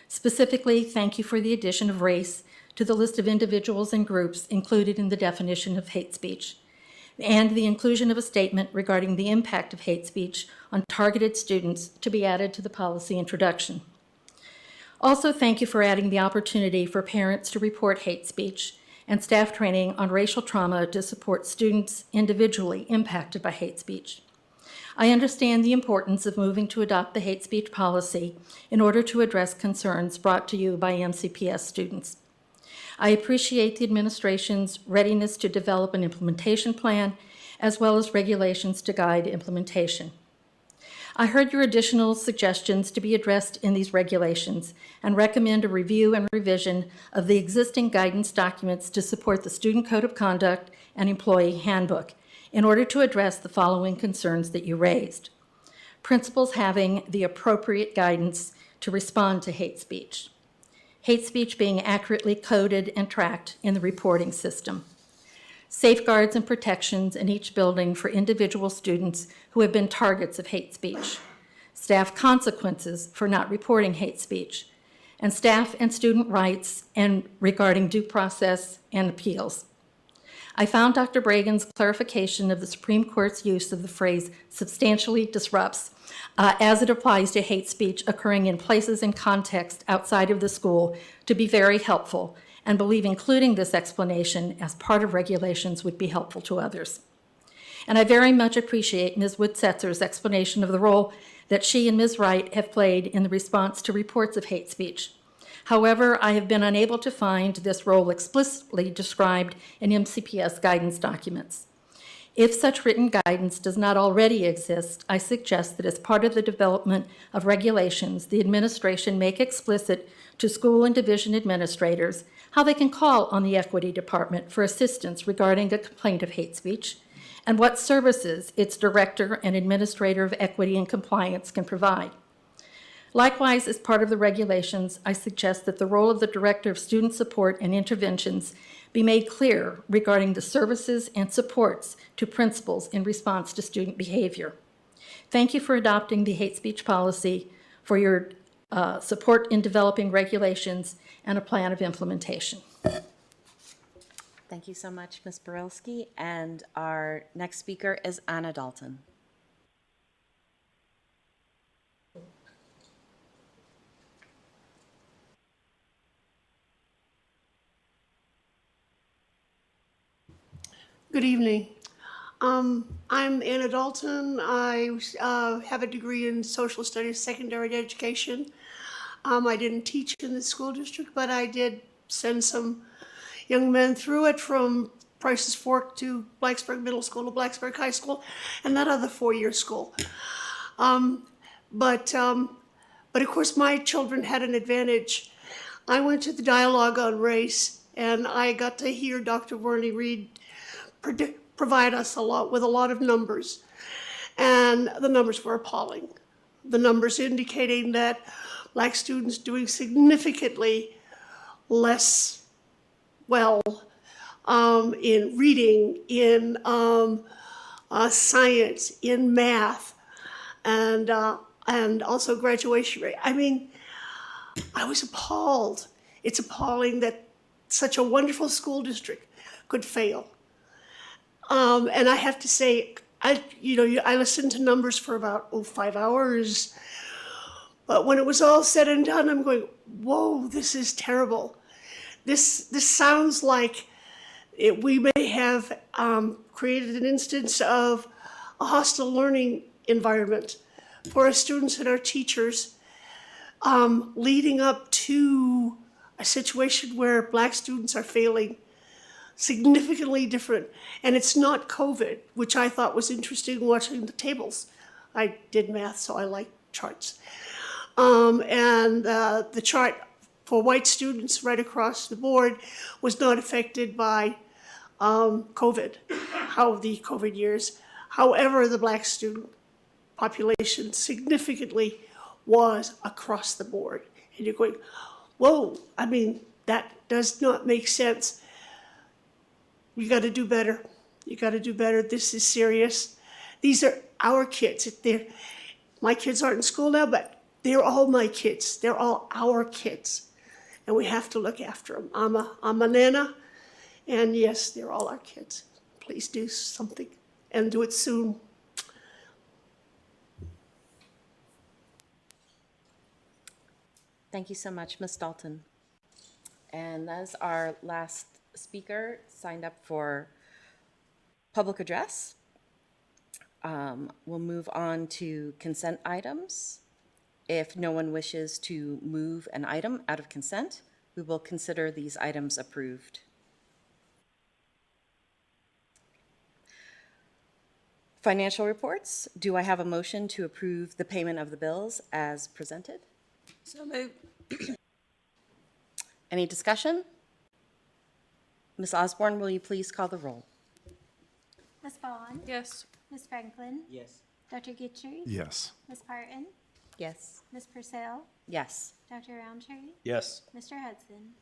Specifically, thank you for the addition of race to the list of individuals and groups included in the definition of hate speech, and the inclusion of a statement regarding the impact of hate speech on targeted students to be added to the policy introduction. Also, thank you for adding the opportunity for parents to report hate speech and staff training on racial trauma to support students individually impacted by hate speech. I understand the importance of moving to adopt the hate speech policy in order to address concerns brought to you by MCPS students. I appreciate the administration's readiness to develop an implementation plan, as well as regulations to guide implementation. I heard your additional suggestions to be addressed in these regulations and recommend a review and revision of the existing guidance documents to support the Student Code of Conduct and Employee Handbook in order to address the following concerns that you raised. Principals having the appropriate guidance to respond to hate speech. Hate speech being accurately coded and tracked in the reporting system. Safeguards and protections in each building for individual students who have been targets of hate speech, staff consequences for not reporting hate speech, and staff and student rights and regarding due process and appeals. I found Dr. Bragan's clarification of the Supreme Court's use of the phrase substantially disrupts as it applies to hate speech occurring in places and context outside of the school to be very helpful, and believe including this explanation as part of regulations would be helpful to others. And I very much appreciate Ms. Woodsetzer's explanation of the role that she and Ms. Wright have played in the response to reports of hate speech. However, I have been unable to find this role explicitly described in MCPS guidance documents. If such written guidance does not already exist, I suggest that as part of the development of regulations, the administration make explicit to school and division administrators how they can call on the Equity Department for assistance regarding a complaint of hate speech, and what services its Director and Administrator of Equity and Compliance can provide. Likewise, as part of the regulations, I suggest that the role of the Director of Student Support and Interventions be made clear regarding the services and supports to principals in response to student behavior. Thank you for adopting the hate speech policy, for your support in developing regulations and a plan of implementation. Thank you so much, Ms. Borelski. And our next speaker is Anna Dalton. Good evening. I'm Anna Dalton. I have a degree in social studies, secondary education. I didn't teach in the school district, but I did send some young men through it from Price's Fork to Blacksburg Middle School to Blacksburg High School and that other four-year school. But of course my children had an advantage. I went to the dialogue on race and I got to hear Dr. Verney Reed provide us with a lot of numbers, and the numbers were appalling. The numbers indicating that Black students doing significantly less well in reading, in science, in math, and also graduation rate. I mean, I was appalled. It's appalling that such a wonderful school district could fail. And I have to say, I listened to numbers for about 5 hours, but when it was all said and done, I'm going, whoa, this is terrible. This sounds like we may have created an instance of a hostile learning environment for our students and our teachers, leading up to a situation where Black students are failing significantly different. And it's not COVID, which I thought was interesting watching the tables. I did math, so I like charts. And the chart for white students right across the board was not affected by COVID, the COVID years. However, the Black student population significantly was across the board. And you're going, whoa, I mean, that does not make sense. You got to do better. You got to do better. This is serious. These are our kids. My kids aren't in school now, but they're all my kids. They're all our kids. And we have to look after them. I'm a nana, and yes, they're all our kids. Please do something, and do it soon. Thank you so much, Ms. Dalton. And as our last speaker signed up for public address, we'll move on to consent items. If no one wishes to move an item out of consent, we will consider these items approved. Financial reports. Do I have a motion to approve the payment of the bills as presented? So moved. Any discussion? Ms. Osborne, will you please call the roll? Ms. Vaughn? Yes. Ms. Franklin? Yes. Dr. Guidry? Yes. Ms. Parton? Yes. Ms. Purcell? Yes. Dr. Roundtree? Yes. Mr. Hudson?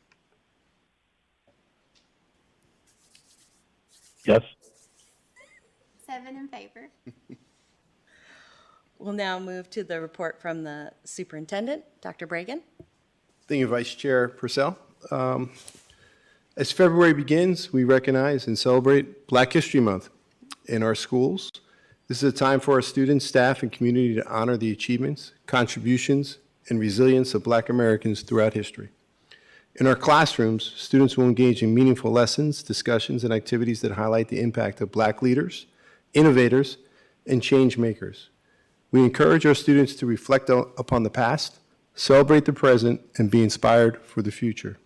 Yes. 7 in favor. We'll now move to the report from the superintendent, Dr. Bragan. Thank you, Vice Chair Purcell. As February begins, we recognize and celebrate Black History Month in our schools. This is a time for our students, staff, and community to honor the achievements, contributions, and resilience of Black Americans throughout history. In our classrooms, students will engage in meaningful lessons, discussions, and activities that highlight the impact of Black leaders, innovators, and change makers. We encourage our students to reflect upon the past, celebrate the present, and be inspired for the future.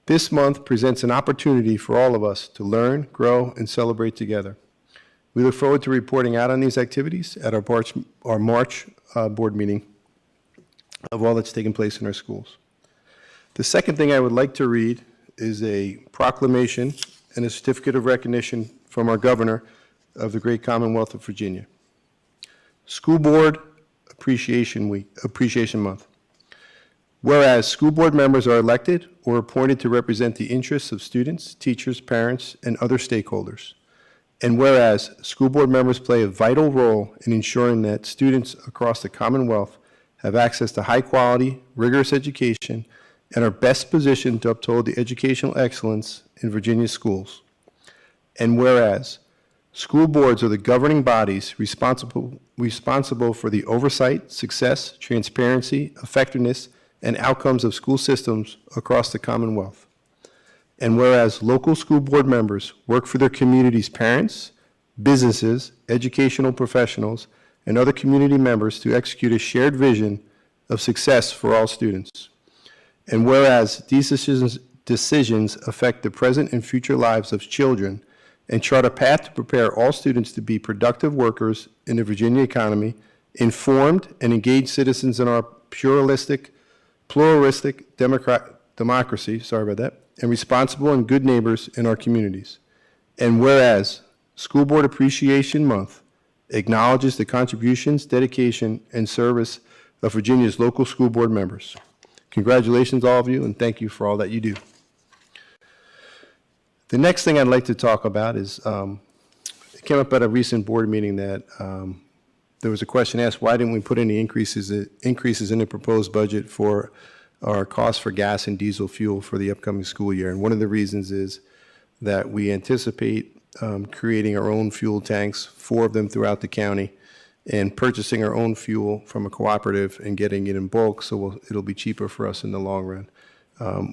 This month presents an opportunity for all of us to learn, grow, and celebrate together. We look forward to reporting out on these activities at our March board meeting of all that's taken place in our schools. The second thing I would like to read is a proclamation and a certificate of recognition from our governor, of the great Commonwealth of Virginia. School Board Appreciation Month. Whereas school board members are elected or appointed to represent the interests of students, teachers, parents, and other stakeholders. And whereas school board members play a vital role in ensuring that students across the Commonwealth have access to high quality, rigorous education and are best positioned to uphold the educational excellence in Virginia schools. And whereas school boards are the governing bodies responsible for the oversight, success, transparency, effectiveness, and outcomes of school systems across the Commonwealth. And whereas local school board members work for their community's parents, businesses, educational professionals, and other community members to execute a shared vision of success for all students. And whereas these decisions affect the present and future lives of children and chart a path to prepare all students to be productive workers in the Virginia economy, informed and engaged citizens in our pluralistic democracy, and responsible and good neighbors in our communities. And whereas School Board Appreciation Month acknowledges the contributions, dedication, and service of Virginia's local school board members. Congratulations, all of you, and thank you for all that you do. The next thing I'd like to talk about is, it came up at a recent board meeting that there was a question asked, why didn't we put any increases in the proposed budget for our costs for gas and diesel fuel for the upcoming school year? And one of the reasons is that we anticipate creating our own fuel tanks, 4 of them throughout the county, and purchasing our own fuel from a cooperative and getting it in bulk, so it'll be cheaper for us in the long run.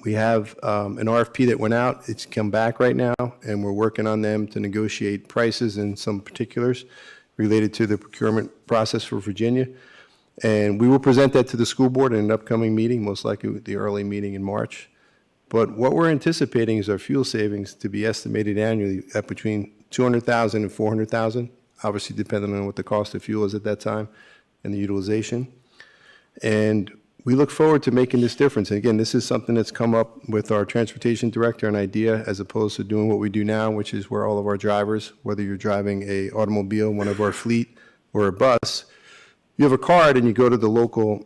We have an RFP that went out. It's come back right now, and we're working on them to negotiate prices and some particulars related to the procurement process for Virginia. And we will present that to the school board in an upcoming meeting, most likely the early meeting in March. But what we're anticipating is our fuel savings to be estimated annually at between $200,000 and $400,000, obviously depending on what the cost of fuel is at that time and the utilization. And we look forward to making this difference. And again, this is something that's come up with our transportation director, an idea, as opposed to doing what we do now, which is where all of our drivers, whether you're driving a automobile, one of our fleet, or a bus, you have a card and you go to the local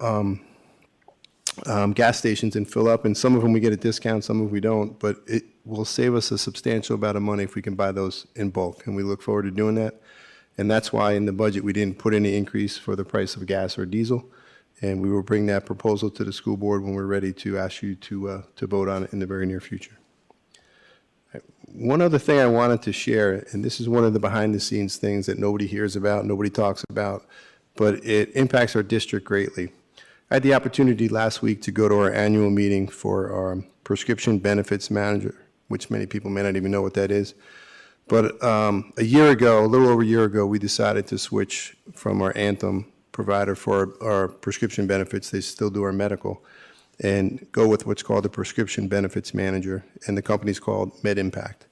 gas stations and fill up, and some of them we get a discount, some of them we don't, but it will save us a substantial amount of money if we can buy those in bulk, and we look forward to doing that. And that's why in the budget we didn't put any increase for the price of gas or diesel, and we will bring that proposal to the school board when we're ready to ask you to vote on it in the very near future. One other thing I wanted to share, and this is one of the behind-the-scenes things that nobody hears about, nobody talks about, but it impacts our district greatly. I had the opportunity last week to go to our annual meeting for our prescription benefits manager, which many people may not even know what that is. But a little over a year ago, we decided to switch from our Anthem provider for our prescription benefits. They still do our medical, and go with what's called the prescription benefits manager, and the company's called MedImpact.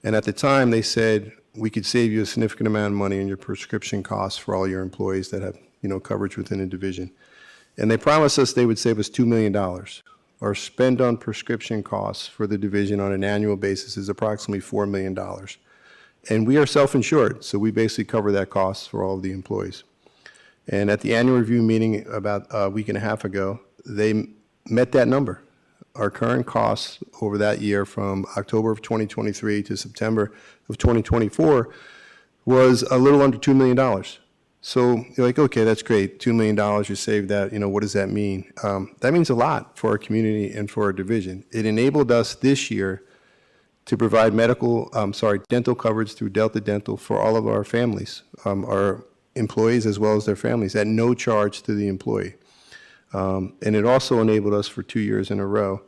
And at the time, they said we could save you a significant amount of money on your prescription costs for all your employees that have, coverage within a division. And they promised us they would save us $2 million. Our spend on prescription costs for the division on an annual basis is approximately $4 million. And we are self-insured, so we basically cover that cost for all of the employees. And at the annual review meeting about a week and a half ago, they met that number. Our current costs over that year from October of 2023 to September of 2024 was a little under $2 million. So you're like, okay, that's great, $2 million, you saved that, what does that mean? That means a lot for our community and for our division. It enabled us this year to provide dental coverage through Delta Dental for all of our families, our employees as well as their families, at no charge to the employee. And it also enabled us for 2 years in a row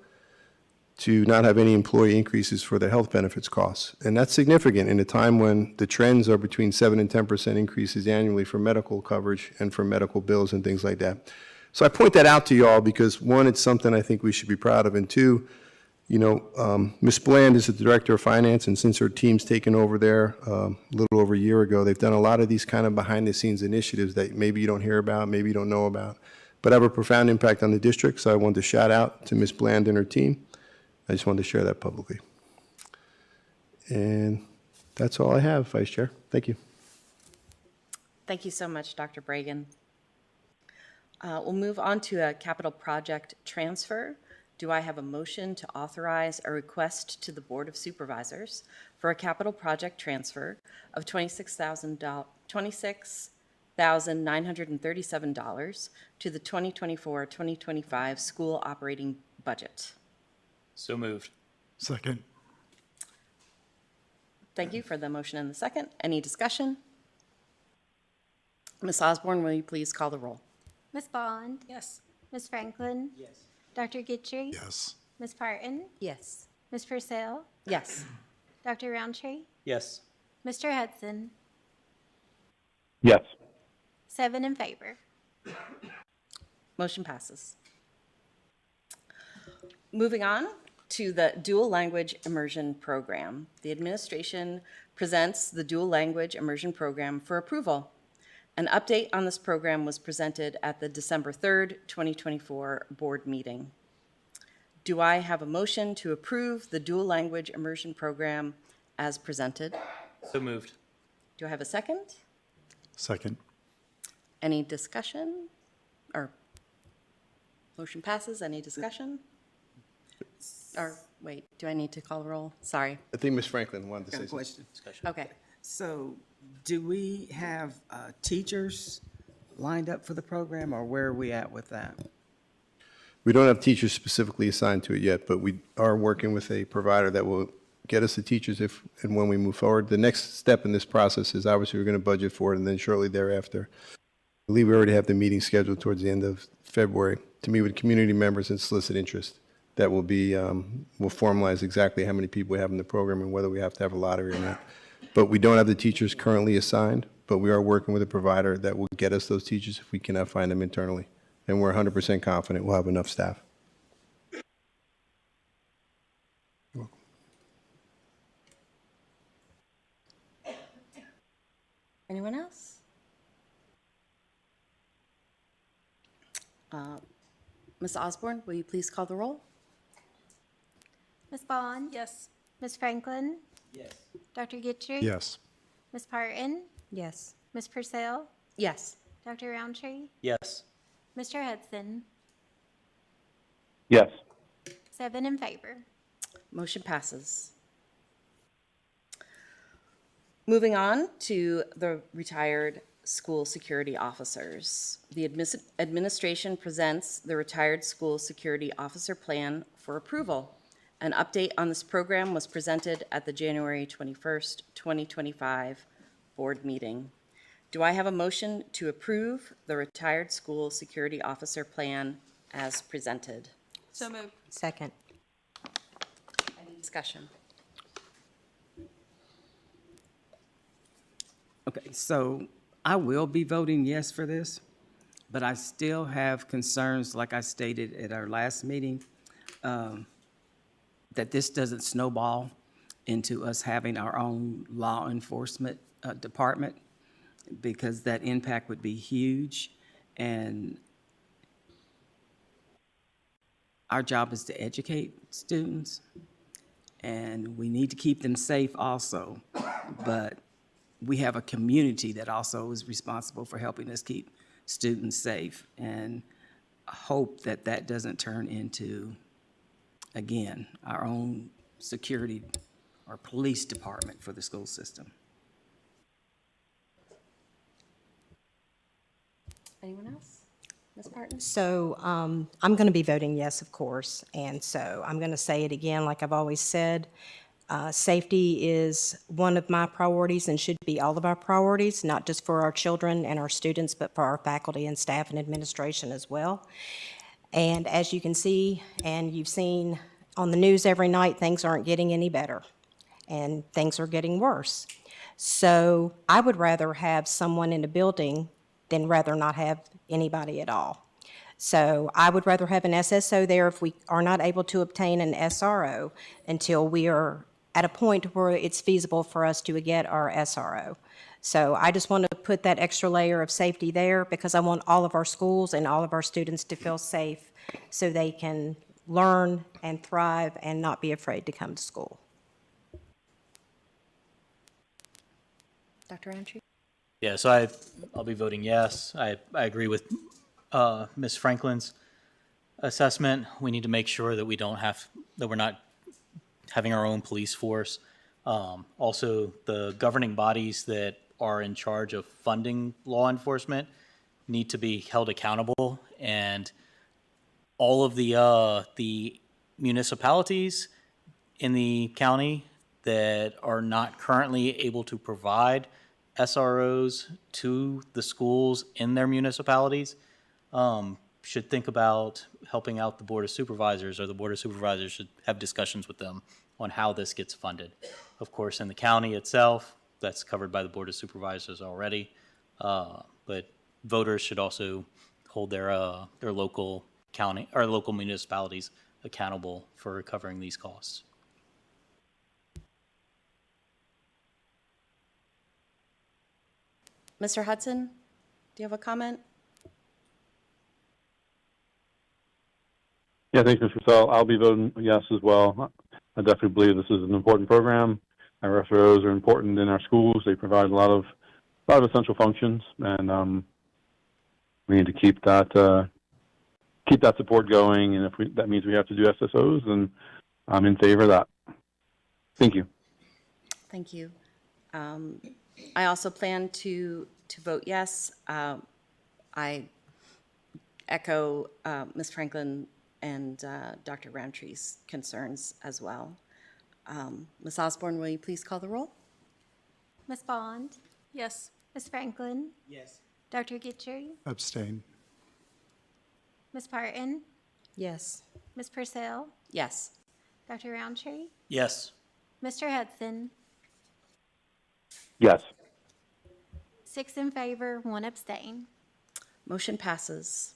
to not have any employee increases for their health benefits costs. And that's significant in a time when the trends are between 7 and 10% increases annually for medical coverage and for medical bills and things like that. So I point that out to you all because, one, it's something I think we should be proud of, and two, Ms. Bland is the director of finance, and since her team's taken over there a little over a year ago, they've done a lot of these kind of behind-the-scenes initiatives that maybe you don't hear about, maybe you don't know about, but have a profound impact on the district. So I wanted to shout out to Ms. Bland and her team. I just wanted to share that publicly. And that's all I have, Vice Chair. Thank you. Thank you so much, Dr. Bragan. We'll move on to a capital project transfer. Do I have a motion to authorize a request to the Board of Supervisors for a capital project transfer of $26,937 to the 2024-2025 school operating budget? So moved. Second. Thank you for the motion and the second. Any discussion? Ms. Osborne, will you please call the roll? Ms. Bond? Yes. Ms. Franklin? Yes. Dr. Gitry? Yes. Ms. Parton? Yes. Ms. Purcell? Yes. Dr. Roundtree? Yes. Mr. Hudson? Yes. 7 in favor. Motion passes. Moving on to the Dual Language Immersion Program. The administration presents the Dual Language Immersion Program for approval. An update on this program was presented at the December 3rd, 2024 board meeting. Do I have a motion to approve the Dual Language Immersion Program as presented? So moved. Do I have a second? Second. Any discussion? Or motion passes, any discussion? Or wait, do I need to call the roll? Sorry. I think Ms. Franklin wanted to say Got a something. question. Okay. So, do we have teachers lined up for the program, or where are we at with that? We don't have teachers specifically assigned to it yet, but we are working with a provider that will get us the teachers if and when we move forward. The next step in this process is obviously we're going to budget for it, and then shortly thereafter, I believe we already have the meeting scheduled towards the end of February to meet with community members and solicit interest. That will be, will formalize exactly how many people we have in the program and whether we have to have a lottery or not. But we don't have the teachers currently assigned, but we are working with a provider that will get us those teachers if we cannot find them internally. And we're 100% confident we'll have enough staff. Anyone else? Ms. Osborne, will you please call the roll? Ms. Bond? Yes. Ms. Franklin? Yes. Dr. Gitry? Yes. Ms. Parton? Yes. Ms. Purcell? Yes. Dr. Roundtree? Yes. Mr. Hudson? Yes. 7 in favor. Motion passes. Moving on to the retired school security officers. The administration presents the retired school security officer plan for approval. An update on this program was presented at the January 21st, 2025 board meeting. Do I have a motion to approve the retired school security officer plan as presented? So moved. Second. Any discussion? Okay, so I will be voting yes for this, but I still have concerns, like I stated at our last meeting, that this doesn't snowball into us having our own law enforcement department, because that impact would be huge. And our job is to educate students, and we need to keep them safe also. But we have a community that also is responsible for helping us keep students safe, and I hope that that doesn't turn into, again, our own security or police department for the school system. Anyone else? Ms. Parton? So I'm going to be voting yes, of course, and so I'm going to say it again like I've always said. Safety is one of my priorities and should be all of our priorities, not just for our children and our students, but for our faculty and staff and administration as well. And as you can see, and you've seen on the news every night, things aren't getting any better, and things are getting worse. So I would rather have someone in a building than rather not have anybody at all. So I would rather have an SSO there if we are not able to obtain an SRO until we are at a point where it's feasible for us to get our SRO. So I just want to put that extra layer of safety there because I want all of our schools and all of our students to feel safe so they can learn and thrive and not be afraid to come to school. Dr. Roundtree? Yeah, so I'll be voting yes. I agree with Ms. Franklin's assessment. We need to make sure that that we're not having our own police force. Also, the governing bodies that are in charge of funding law enforcement need to be held accountable, and all of the municipalities in the county that are not currently able to provide SROs to the schools in their municipalities should think about helping out the Board of Supervisors, or the Board of Supervisors should have discussions with them on how this gets funded. Of course, in the county itself, that's covered by the Board of Supervisors already, but voters should also hold their local county or local municipalities accountable for covering these costs. Mr. Hudson, do you have a comment? Yeah, thanks, Mr. Purcell. I'll be voting yes as well. I definitely believe this is an important program. Our SROs are important in our schools. They provide a lot of essential functions, and we need to keep that support going. And if that means we have to do SSOs, then I'm in favor of that. Thank you. Thank you. I also plan to vote yes. I echo Ms. Franklin and Dr. Roundtree's concerns as well. Ms. Osborne, will you please call the roll? Ms. Bond? Yes. Ms. Franklin? Yes. Dr. Gitchery? Abstain. Ms. Parton? Yes. Ms. Purcell? Yes. Dr. Roundtree? Yes. Mr. Hudson? Yes. 6 in favor, 1 abstain. Motion passes.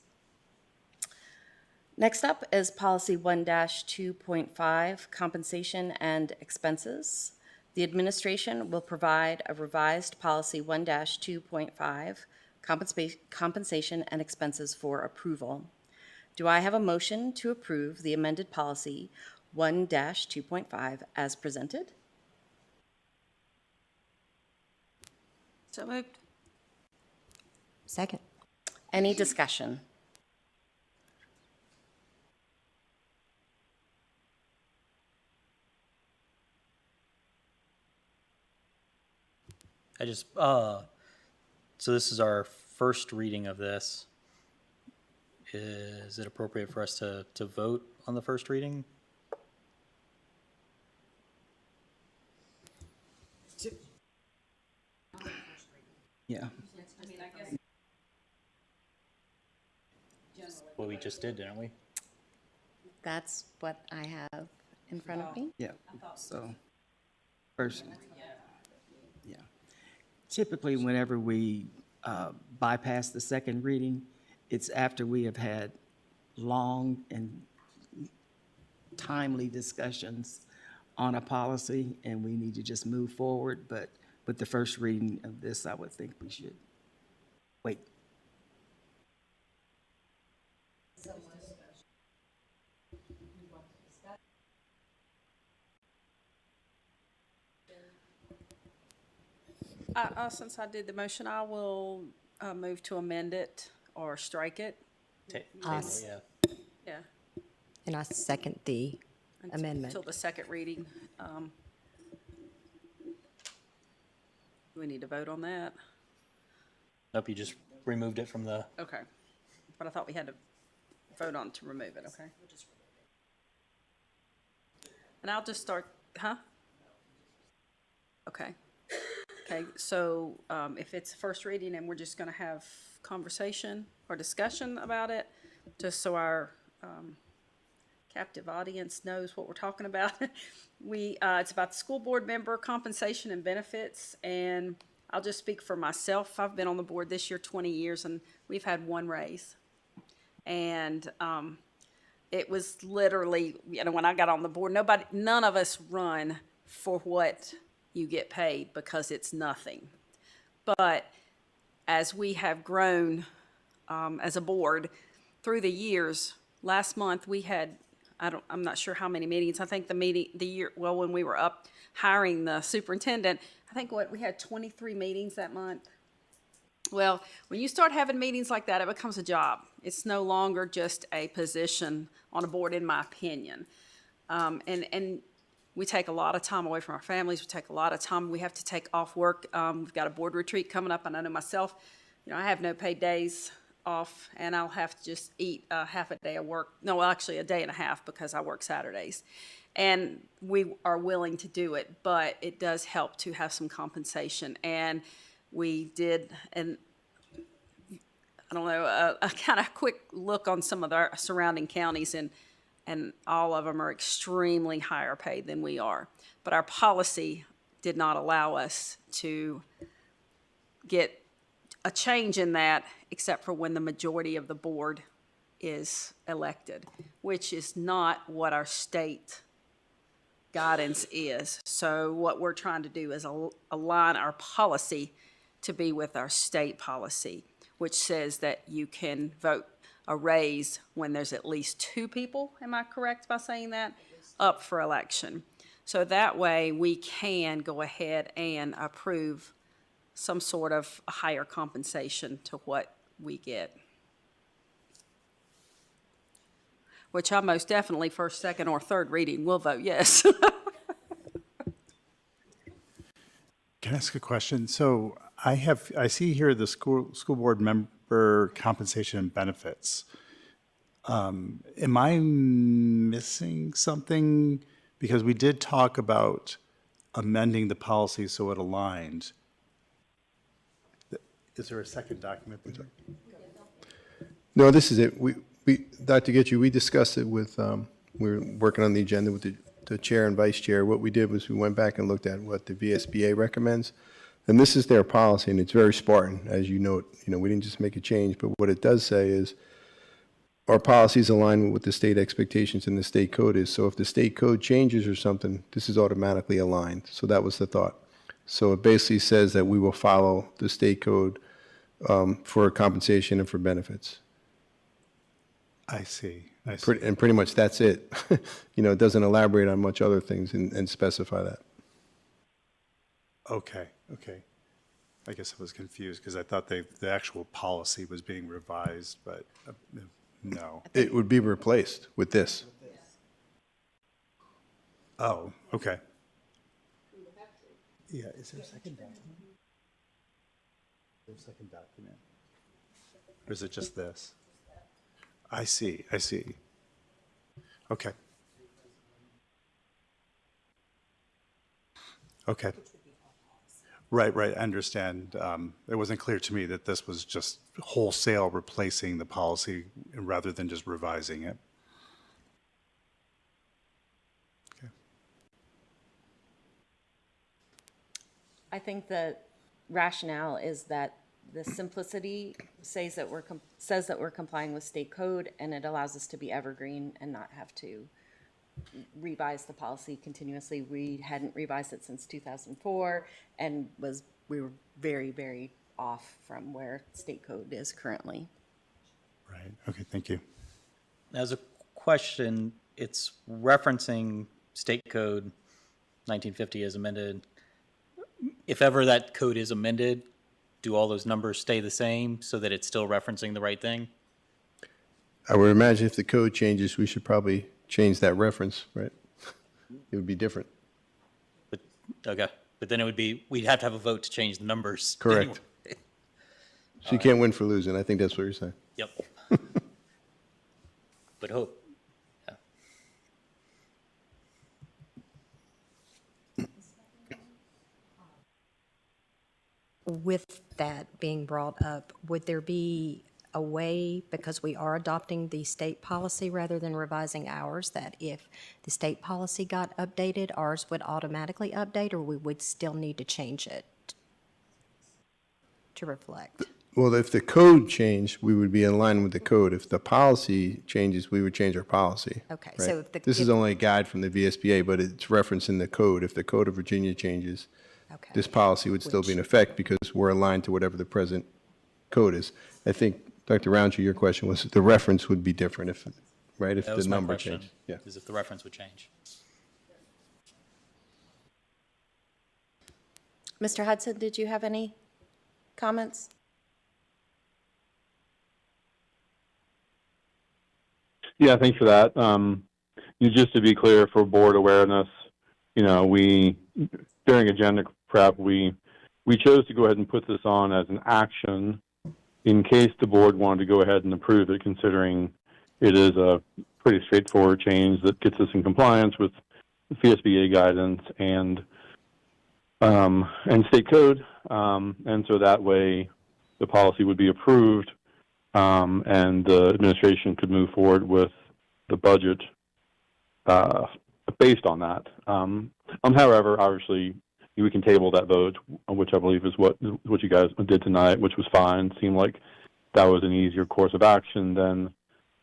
Next up is Policy 1-2.5, Compensation and Expenses. The administration will provide a revised Policy 1-2.5, Compensation and Expenses for approval. Do I have a motion to approve the amended Policy 1-2.5 as presented? So moved. Second. Any discussion? So this is our first reading of this. Is it appropriate for us to vote on the first reading? Yeah. Well, we just did, didn't we? That's what I have in front of me. Yeah. So, first, yeah. Typically, whenever we bypass the second reading, it's after we have had long and timely discussions on a policy, and we need to just move forward. But with the first reading of this, I would think we should wait. Since I did the motion, I will move to amend it or strike it. Yeah. Yeah. And I second the amendment. Until the second reading. Do we need to vote on that? Nope, you just removed it from the. Okay. But I thought we had to vote on to remove it, okay? And I'll just start, huh? Okay. Okay, so if it's first reading and we're just going to have conversation or discussion about it, just so our captive audience knows what we're talking about. It's about the school board member compensation and benefits, and I'll just speak for myself. I've been on the board this year 20 years, and we've had one raise. And it was literally, when I got on the board, none of us run for what you get paid because it's nothing. But as we have grown as a board through the years, last month we had, I'm not sure how many meetings. I think when we were up hiring the superintendent, I think we had 23 meetings that month. Well, when you start having meetings like that, it becomes a job. It's no longer just a position on a board, in my opinion. And we take a lot of time away from our families. We take a lot of time. We have to take off work. We've got a board retreat coming up, and I know myself, I have no paid days off, and I'll have to just eat half a day of work. No, well, actually a day and a half, because I work Saturdays. And we are willing to do it, but it does help to have some compensation. And we did, and I don't know, a kind of quick look on some of our surrounding counties, and all of them are extremely higher paid than we are. But our policy did not allow us to get a change in that, except for when the majority of the board is elected, which is not what our state guidance is. So what we're trying to do is align our policy to be with our state policy, which says that you can vote a raise when there's at least 2 people, am I correct by saying that, up for election. So that way we can go ahead and approve some sort of higher compensation to what we get. Which I most definitely, first, second, or third reading will vote yes. Can I ask a question? So I see here the school board member compensation and benefits. Am I missing something? Because we did talk about amending the policy so it aligned. Is there a second document? No, this is it. We Dr. Getchie, we discussed it with, we were working on the agenda with the chair and vice chair. What we did was we went back and looked at what the VSBA recommends. And this is their policy, and it's very Spartan, as you note. We didn't just make a change, but what it does say is our policies align with what the state expectations in the state code is. So if the state code changes or something, this is automatically aligned. So that was the thought. So it basically says that we will follow the state code for compensation and for benefits. I see. And pretty much that's it. It doesn't elaborate on much other things and specify that. Okay. I guess I was confused because I thought the actual policy was being revised, but no. It would be replaced with this. Oh, okay. Yeah, is there a second document? Is there a second document? Or is it just this? I see. Okay. Right, I understand. It wasn't clear to me that this was just wholesale replacing the policy rather than just revising it. Okay. I think the rationale is that the simplicity says that we're complying with state code, and it allows us to be evergreen and not have to revise the policy continuously. We hadn't revised it since 2004, and we were very, very off from where state code is currently. Right. Okay, thank you. As a question, it's referencing state code 1950 as amended. If ever that code is amended, do all those numbers stay the same so that it's still referencing the right thing? I would imagine if the code changes, we should probably change that reference, right? It would be different. Okay, but then we'd have to have a vote to change the numbers. Correct. Anyway. So you can't win for losing. I think that's what you're saying. Yep. But hope. Yeah. With that being brought up, would there be a way, because we are adopting the state policy rather than revising ours, that if the state policy got updated, ours would automatically update, or we would still need to change it to reflect? Well, if the code changed, we would be in line with the code. If the policy changes, we would change our policy. Okay, right? so This is only a guide from the VSBA, but it's referenced in the code. If the Code of Virginia changes, this policy would still be in effect because we're aligned to whatever the present code is. I think, Dr. Roundtree, your question was the reference would be different if, right, if That the was my number question, changed. Yeah. is if the reference would change. Mr. Hudson, did you have any comments? Yeah, thanks for that. Just to be clear for board awareness, we during agenda prep we chose to go ahead and put this on as an action in case the board wanted to go ahead and approve it, considering it is a pretty straightforward change that gets us in compliance with CSBA guidance and state code, and so that way the policy would be approved, and the administration could move forward with the budget based on that. However, obviously, we can table that vote, which I believe is what you guys did tonight, which was fine. Seemed like that was an easier course of action than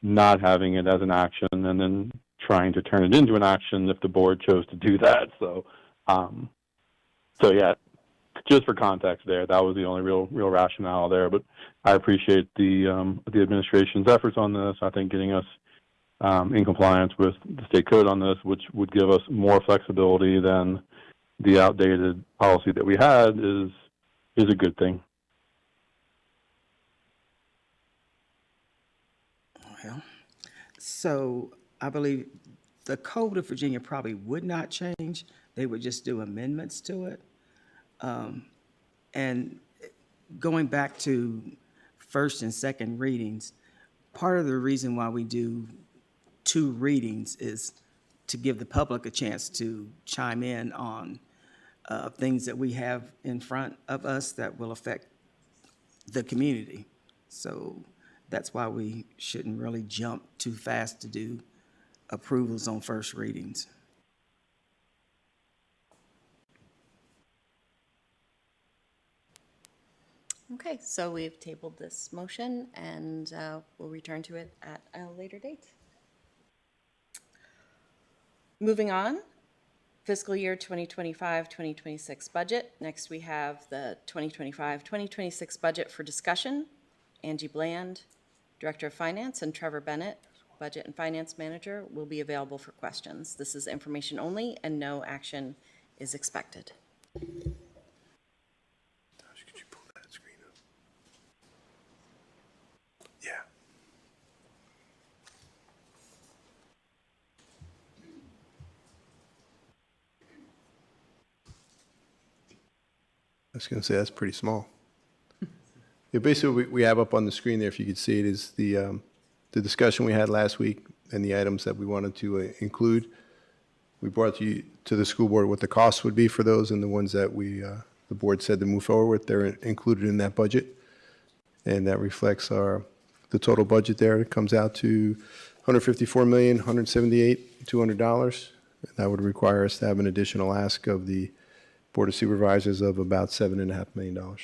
not having it as an action and then trying to turn it into an action if the board chose to do that. So yeah, just for context there, that was the only real rationale there. But I appreciate the administration's efforts on this. I think getting us in compliance with the state code on this, which would give us more flexibility than the outdated policy that we had, is a good thing. Well, so I believe the Code of Virginia probably would not change. They would just do amendments to it. And going back to first and second readings, part of the reason why we do 2 readings is to give the public a chance to chime in on things that we have in front of us that will affect the community. So that's why we shouldn't really jump too fast to do approvals on first readings. Okay, so we've tabled this motion, and we'll return to it at a later date. Moving on, fiscal year 2025-2026 budget. Next, we have the 2025-2026 budget for discussion. Angie Bland, Director of Finance, and Trevor Bennett, Budget and Finance Manager, will be available for questions. This is information only, and no action is expected. I was going to say, that's pretty small. Yeah, basically, we have up on the screen there, if you could see it, is the discussion we had last week and the items that we wanted to include. We brought to the school board what the costs would be for those, and the ones that the board said to move forward with, they're included in that budget. And that reflects the total budget there. It comes out to $154,178,200. That would require us to have an additional ask of the Board of Supervisors of about $7.5 million.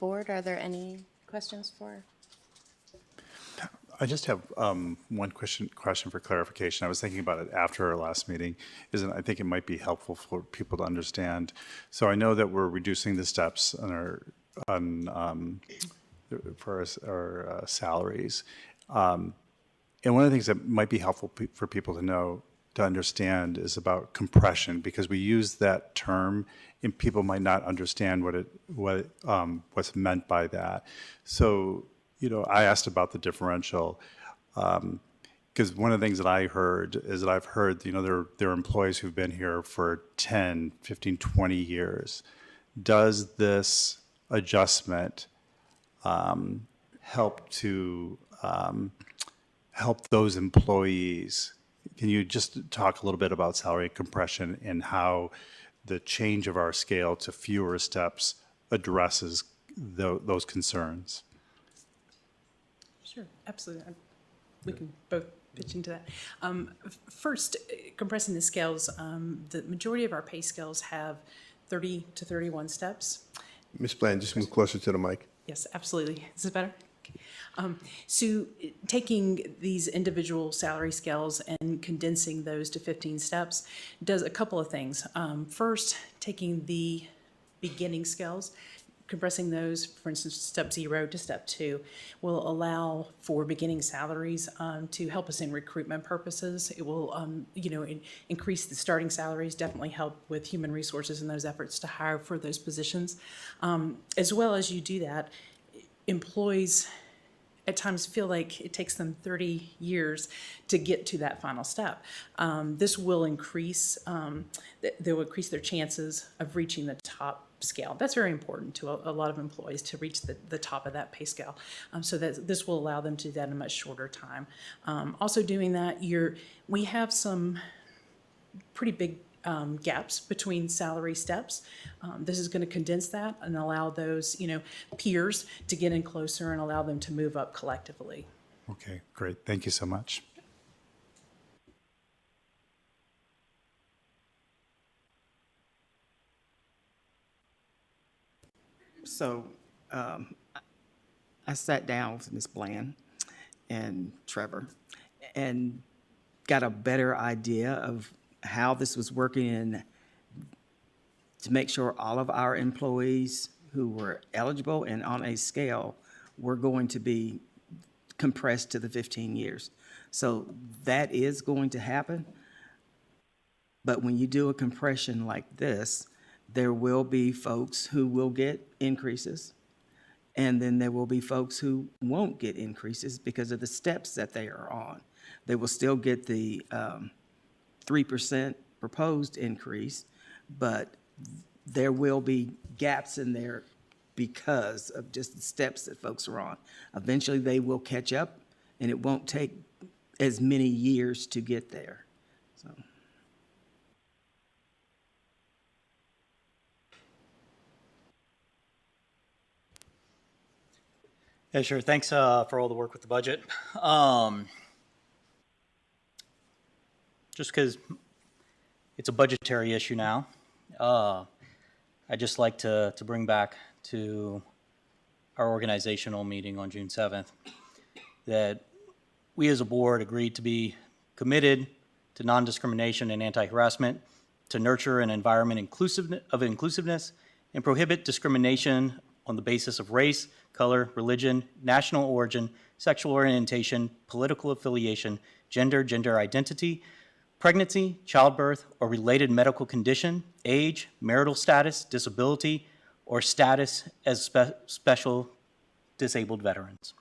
Board, are there any questions for? I just have one question for clarification. I was thinking about it after our last meeting. I think it might be helpful for people to understand. So I know that we're reducing the steps for our salaries. And one of the things that might be helpful for people to understand is about compression, because we use that term and people might not understand what's meant by that. So, I asked about the differential, because one of the things that I heard is that I've heard, there are employees who've been here for 10, 15, 20 years. Does this adjustment help those employees? Can you just talk a little bit about salary compression and how the change of our scale to fewer steps addresses those concerns? Sure, absolutely. We can both pitch into that. First, compressing the scales, the majority of our pay scales have 30 to 31 steps. Ms. Bland, just move closer to the mic. Yes, absolutely. Is this better? So taking these individual salary scales and condensing those to 15 steps does a couple of things. First, taking the beginning scales compressing those, for instance, step 0 to step 2, will allow for beginning salaries to help us in recruitment purposes. It will, increase the starting salaries, definitely help with human resources in those efforts to hire for those positions. As well as you do that, employees at times feel like it takes them 30 years to get to that final step. This will increase, they will increase their chances of reaching the top scale. That's very important to a lot of employees, to reach the top of that pay scale. So that this will allow them to do that in a much shorter time. Also doing that, we have some pretty big gaps between salary steps. This is going to condense that and allow those, peers to get in closer and allow them to move up collectively. Okay, great. Thank you so much. So I sat down with Ms. Bland and Trevor and got a better idea of how this was working in to make sure all of our employees who were eligible and on a scale were going to be compressed to the 15 years. So that is going to happen. But when you do a compression like this, there will be folks who will get increases, and then there will be folks who won't get increases because of the steps that they are on. They will still get the 3% proposed increase, but there will be gaps in there because of just the steps that folks are on. Eventually, they will catch up, and it won't take as many years to get there. So. Yeah, sure. Thanks for all the work with the budget. Just because it's a budgetary issue now, I'd just like to bring back to our organizational meeting on June 7th that we as a board agreed to be committed to non-discrimination and anti-harassment, to nurture an environment of inclusiveness, and prohibit discrimination on the basis of race, color, religion, national origin, sexual orientation, political affiliation, gender identity, pregnancy, childbirth, or related medical condition, age, marital status, disability, or status as special disabled veterans.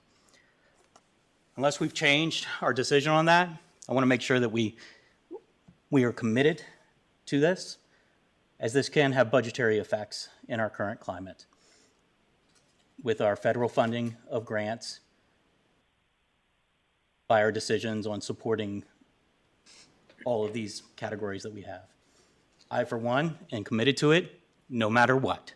Unless we've changed our decision on that, I want to make sure that we are committed to this, as this can have budgetary effects in our current climate with our federal funding of grants, by our decisions on supporting all of these categories that we have. I, for one, am committed to it no matter what.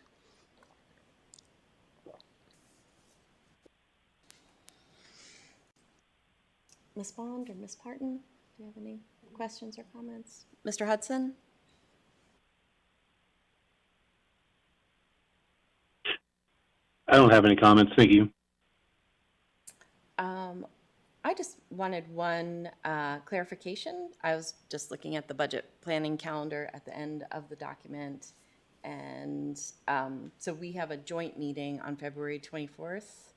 Ms. Bond or Ms. Parton, do you have any questions or comments? Mr. Hudson? I don't have any comments. Thank you. I just wanted one clarification. I was just looking at the budget planning calendar at the end of the document. And so we have a joint meeting on February 24th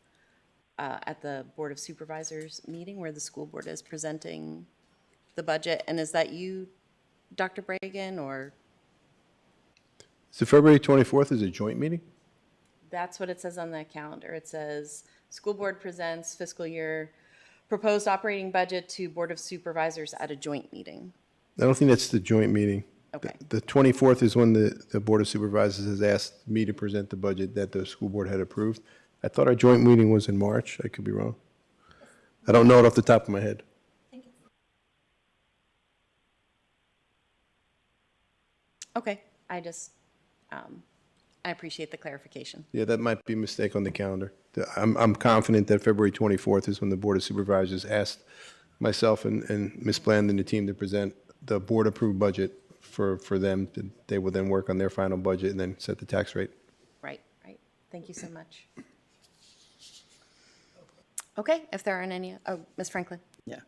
at the Board of Supervisors meeting where the school board is presenting the budget. And is that you, Dr. Bragan, or? So February 24th is a joint meeting? That's what it says on the calendar. It says, school board presents fiscal year proposed operating budget to Board of Supervisors at a joint meeting. I don't think that's the joint meeting. Okay. The 24th is when the Board of Supervisors has asked me to present the budget that the school board had approved. I thought our joint meeting was in March. I could be wrong. I don't know it off the top of my head. Okay, I just, I appreciate the clarification. Yeah, that might be a mistake on the calendar. I'm confident that February 24th is when the Board of Supervisors asked myself and Ms. Bland and the team to present the board-approved budget for them. They will then work on their final budget and then set the tax rate. Right. Thank you so much. Okay, if there aren't any, oh, Ms. Franklin. Yeah.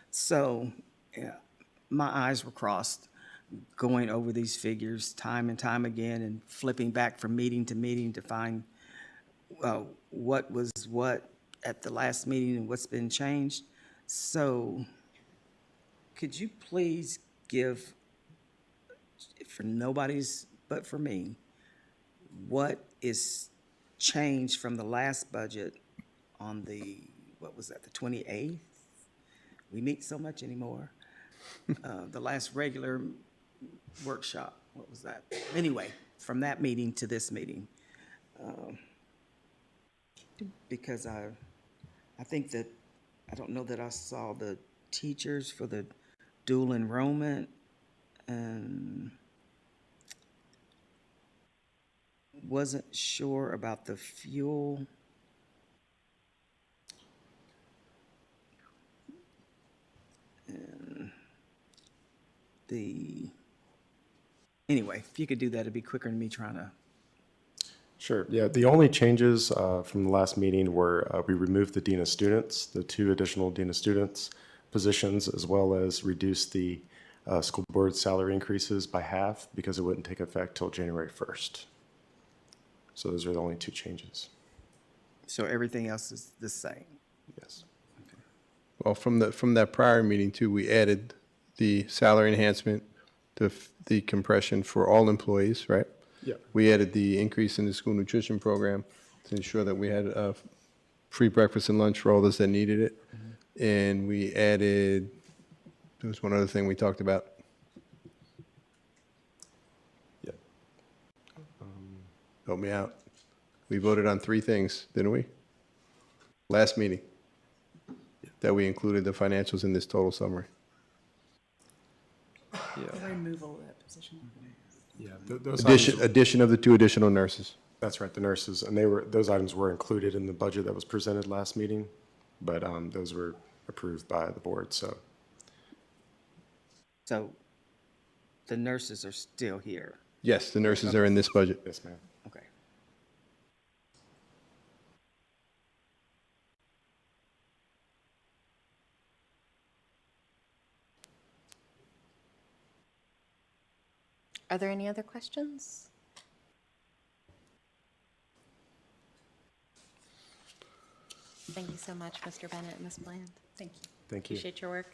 So, yeah, my eyes were crossed going over these figures time and time again and flipping back from meeting to meeting to find what was what at the last meeting and what's been changed. So could you please give, for nobody's but for me, what is changed from the last budget on the, what was that, the 28th? We meet so much anymore. The last regular workshop, what was that? Anyway, from that meeting to this meeting. Because I think that, I don't know that I saw the teachers for the dual enrollment, and wasn't sure about the fuel. And anyway, if you could do that, it'd be quicker than me trying to. Sure. Yeah, the only changes from the last meeting were we removed the Dean of Students, the 2 additional Dean of Students positions, as well as reduced the school board salary increases by half because it wouldn't take effect till January 1st. So those are the only 2 changes. So everything else is the same? Yes. Well, from that prior meeting too, we added the salary enhancement, the compression for all employees, right? Yeah. We added the increase in the school nutrition program to ensure that we had free breakfast and lunch for all those that needed it. Mm-hmm. And we added, there was one other thing we talked about. Yeah. Help me out. We voted on 3 things, didn't we? Last meeting. That we included the financials in this total summary. The removal of that position. Yeah. Those Addition of the 2 additional nurses. That's right, the nurses, and those items were included in the budget that was presented last meeting, but those were approved by the board. So The nurses are still here? Yes, the nurses are in this budget. Yes, ma'am. Okay. Are there any other questions? Thank you so much, Mr. Bennett and Ms. Bland. Thank you. Thank you. Appreciate your work.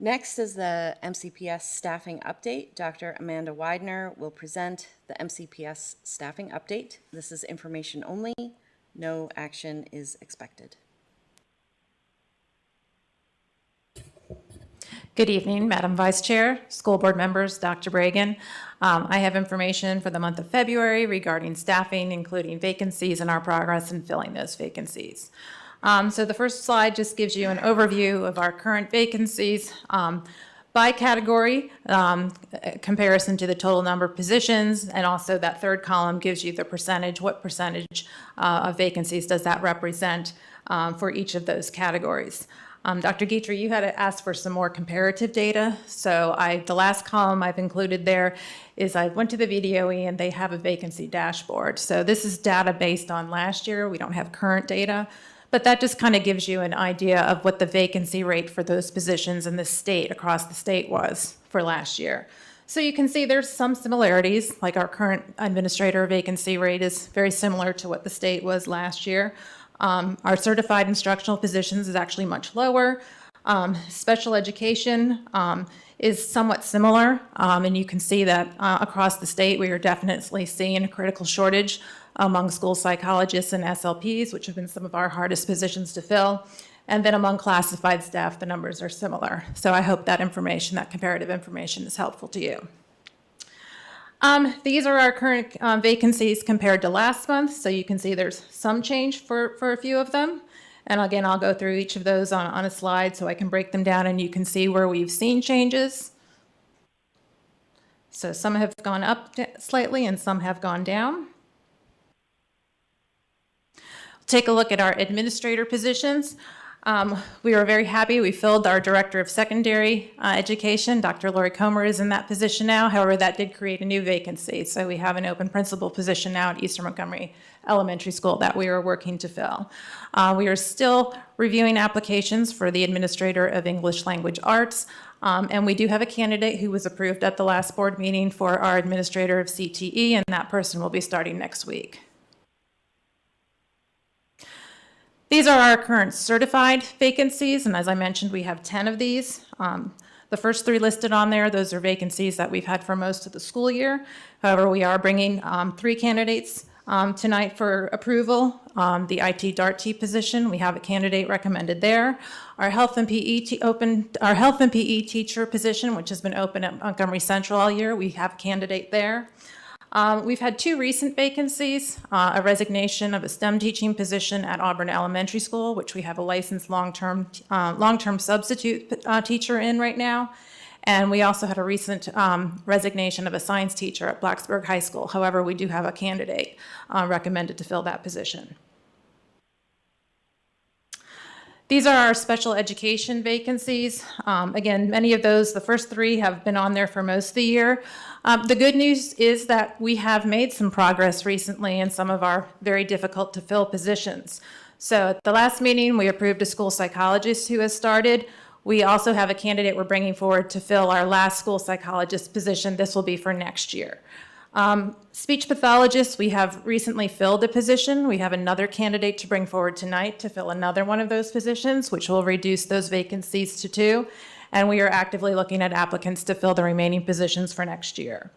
Next is the MCPS staffing update. Dr. Amanda Widener will present the MCPS staffing update. This is information only. No action is expected. Good evening, Madam Vice Chair, school board members, Dr. Bragan. I have information for the month of February regarding staffing, including vacancies and our progress in filling those vacancies. So the first slide just gives you an overview of our current vacancies by category, comparison to the total number of positions, and also that third column gives you the percentage, what percentage of vacancies does that represent for each of those categories. Dr. Guitry, you had asked for some more comparative data. So the last column I've included there is I went to the VDOE and they have a vacancy dashboard. So this is data based on last year. We don't have current data, but that just kind of gives you an idea of what the vacancy rate for those positions in the state, across the state was for last year. So you can see there's some similarities, like our current administrator vacancy rate is very similar to what the state was last year. Our certified instructional positions is actually much lower. Special education is somewhat similar, and you can see that across the state we are definitely seeing a critical shortage among school psychologists and SLPs, which have been some of our hardest positions to fill. And then among classified staff, the numbers are similar. So I hope that information, that comparative information, is helpful to you. These are our current vacancies compared to last month. So you can see there's some change for a few of them. And again, I'll go through each of those on a slide so I can break them down and you can see where we've seen changes. So some have gone up slightly and some have gone down. Take a look at our administrator positions. We were very happy. We filled our Director of Secondary Education. Dr. Lori Comer is in that position now. However, that did create a new vacancy. So we have an open principal position now at Eastern Montgomery Elementary School that we are working to fill. We are still reviewing applications for the Administrator of English Language Arts, and we do have a candidate who was approved at the last board meeting for our Administrator of CTE, and that person will be starting next week. These are our current certified vacancies, and as I mentioned, we have 10 of these. The first 3 listed on there, those are vacancies that we've had for most of the school year. However, we are bringing 3 candidates tonight for approval. The IT DART position, we have a candidate recommended there. Our health and PE teacher position, which has been open at Montgomery Central all year, we have a candidate there. We've had 2 recent vacancies, a resignation of a STEM teaching position at Auburn Elementary School, which we have a licensed long-term substitute teacher in right now. And we also had a recent resignation of a science teacher at Blacksburg High School. However, we do have a candidate recommended to fill that position. These are our special education vacancies. Again, many of those, the first 3 have been on there for most of the year. The good news is that we have made some progress recently in some of our very difficult to fill positions. So at the last meeting, we approved a school psychologist who has started. We also have a candidate we're bringing forward to fill our last school psychologist position. This will be for next year. Speech pathologist, we have recently filled a position. We have another candidate to bring forward tonight to fill another one of those positions, which will reduce those vacancies to 2. And we are actively looking at applicants to fill the remaining positions for next year.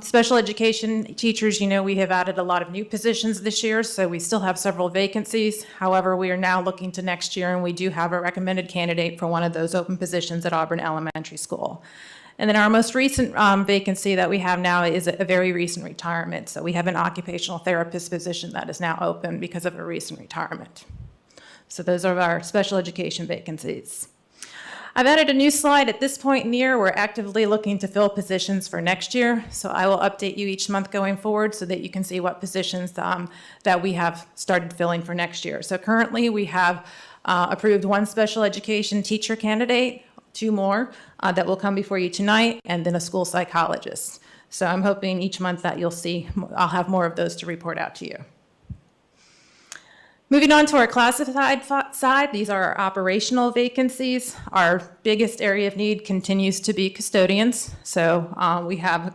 Special education teachers, you know, we have added a lot of new positions this year, so we still have several vacancies. However, we are now looking to next year, and we do have a recommended candidate for one of those open positions at Auburn Elementary School. And then our most recent vacancy that we have now is a very recent retirement. So we have an occupational therapist position that is now open because of a recent retirement. So those are our special education vacancies. I've added a new slide. At this point in the year, we're actively looking to fill positions for next year. So I will update you each month going forward so that you can see what positions that we have started filling for next year. So currently we have approved 1 special education teacher candidate, 2 more that will come before you tonight, and then a school psychologist. So I'm hoping each month that you'll see, I'll have more of those to report out to you. Moving on to our classified side, these are our operational vacancies. Our biggest area of need continues to be custodians. So we have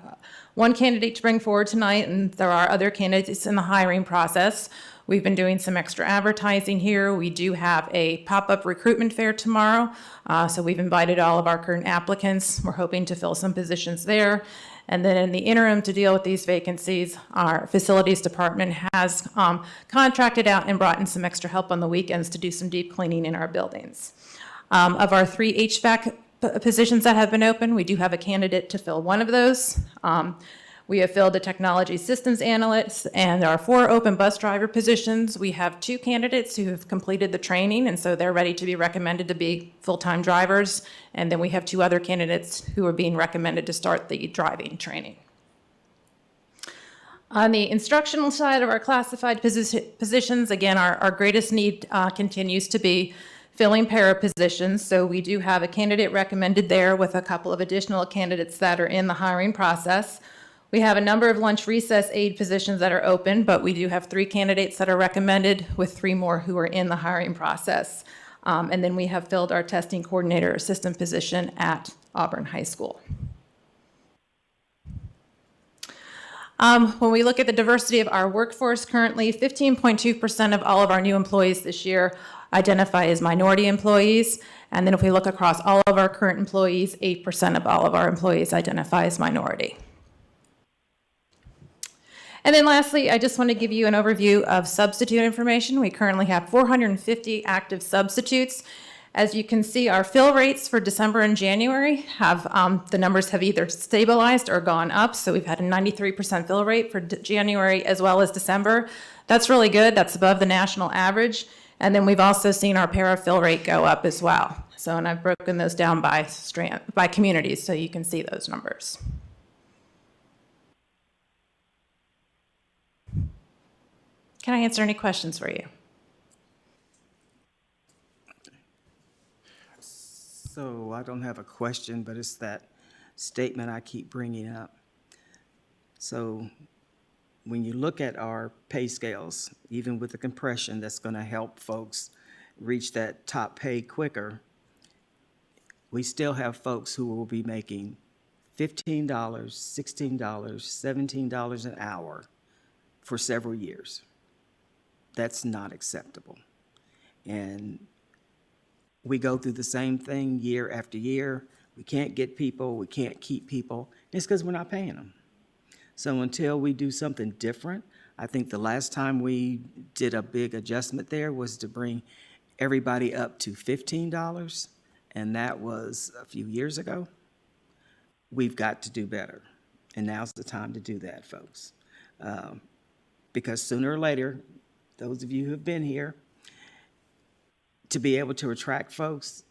1 candidate to bring forward tonight, and there are other candidates in the hiring process. We've been doing some extra advertising here. We do have a pop-up recruitment fair tomorrow. So we've invited all of our current applicants. We're hoping to fill some positions there. And then in the interim, to deal with these vacancies, our facilities department has contracted out and brought in some extra help on the weekends to do some deep cleaning in our buildings. Of our 3 HVAC positions that have been open, we do have a candidate to fill 1 of those. We have filled a technology systems analyst, and our 4 open bus driver positions. We have 2 candidates who have completed the training, and so they're ready to be recommended to be full-time drivers. And then we have 2 other candidates who are being recommended to start the driving training. On the instructional side of our classified positions, again, our greatest need continues to be filling para positions. So we do have a candidate recommended there with a couple of additional candidates that are in the hiring process. We have a number of lunch recess aid positions that are open, but we do have 3 candidates that are recommended with 3 more who are in the hiring process. And then we have filled our testing coordinator assistant position at Auburn High School. When we look at the diversity of our workforce currently, 15.2% of all of our new employees this year identify as minority employees. And then if we look across all of our current employees, 8% of all of our employees identify as minority. And then lastly, I just want to give you an overview of substitute information. We currently have 450 active substitutes. As you can see, our fill rates for December and January have, the numbers have either stabilized or gone up. So we've had a 93% fill rate for January as well as December. That's really good. That's above the national average. And then we've also seen our para fill rate go up as well. So, and I've broken those down by communities so you can see those numbers. Can I answer any questions for you? So I don't have a question, but it's that statement I keep bringing up. So when you look at our pay scales, even with the compression, that's going to help folks reach that top pay quicker. We still have folks who will be making $15, $16, $17 an hour for several years. That's not acceptable. And we go through the same thing year after year. We can't get people, we can't keep people. It's because we're not paying them. So until we do something different, I think the last time we did a big adjustment there was to bring everybody up to $15, and that was a few years ago. We've got to do better, and now's the time to do that, folks. Because sooner or later, those of you who have been here, to be able to attract folks,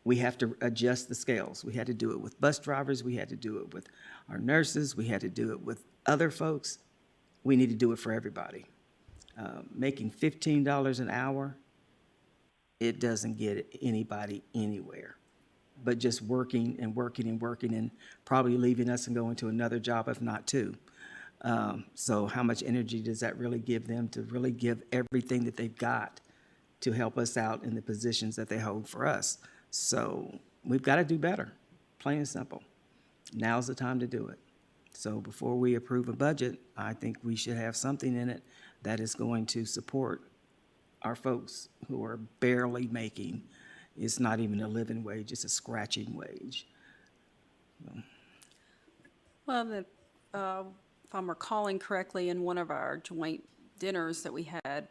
we have to adjust the scales. We had to do it with bus drivers, we had to do it with our nurses, we had to do it with other folks. We need to do it for everybody. Making $15 an hour, it doesn't get anybody anywhere. But just working and working and working and probably leaving us and going to another job, if not two. So how much energy does that really give them to really give everything that they've got to help us out in the positions that they hold for us? So we've got to do better, plain and simple. Now's the time to do it. So before we approve a budget, I think we should have something in it that is going to support our folks who are barely making, it's not even a living wage, it's a scratching wage. Well, if I'm recalling correctly, in one of our joint dinners that we had,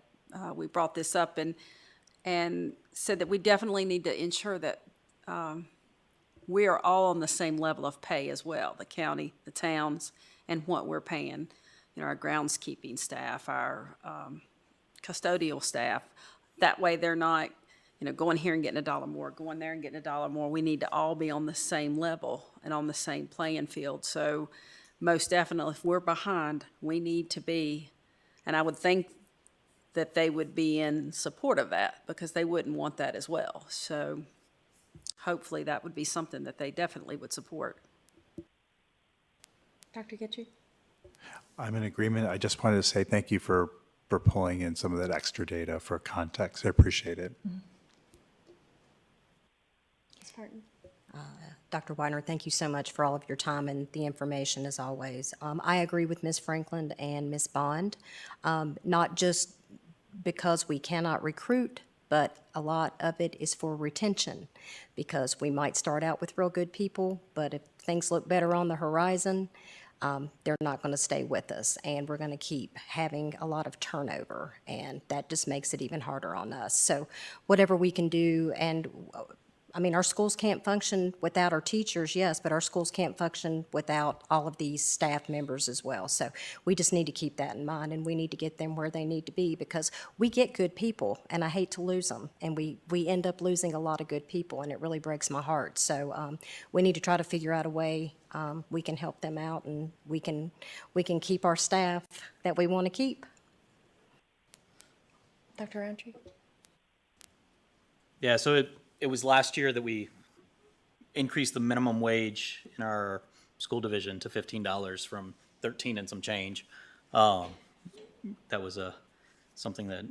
we brought this up and said that we definitely need to ensure that we are all on the same level of pay as well, the county, the towns, and what we're paying, our groundskeeping staff, our custodial staff. That way they're not, going here and getting $1 more, going there and getting $1 more. We need to all be on the same level and on the same playing field. So most definitely, if we're behind, we need to be, and I would think that they would be in support of that because they wouldn't want that as well. So hopefully that would be something that they definitely would support. Dr. Getchie? I'm in agreement. I just wanted to say thank you for pulling in some of that extra data for context. I appreciate it. Ms. Martin? Dr. Weiner, thank you so much for all of your time and the information as always. I agree with Ms. Franklin and Ms. Bond, not just because we cannot recruit, but a lot of it is for retention, because we might start out with real good people, but if things look better on the horizon, they're not going to stay with us, and we're going to keep having a lot of turnover, and that just makes it even harder on us. So whatever we can do, and our schools can't function without our teachers, yes, but our schools can't function without all of these staff members as well. So we just need to keep that in mind, and we need to get them where they need to be, because we get good people, and I hate to lose them, and we end up losing a lot of good people, and it really breaks my heart. So we need to try to figure out a way we can help them out, and we can keep our staff that we want to keep. Dr. Roundtree? Yeah, so it was last year that we increased the minimum wage in our school division to $15 from 13 and some change. That was something that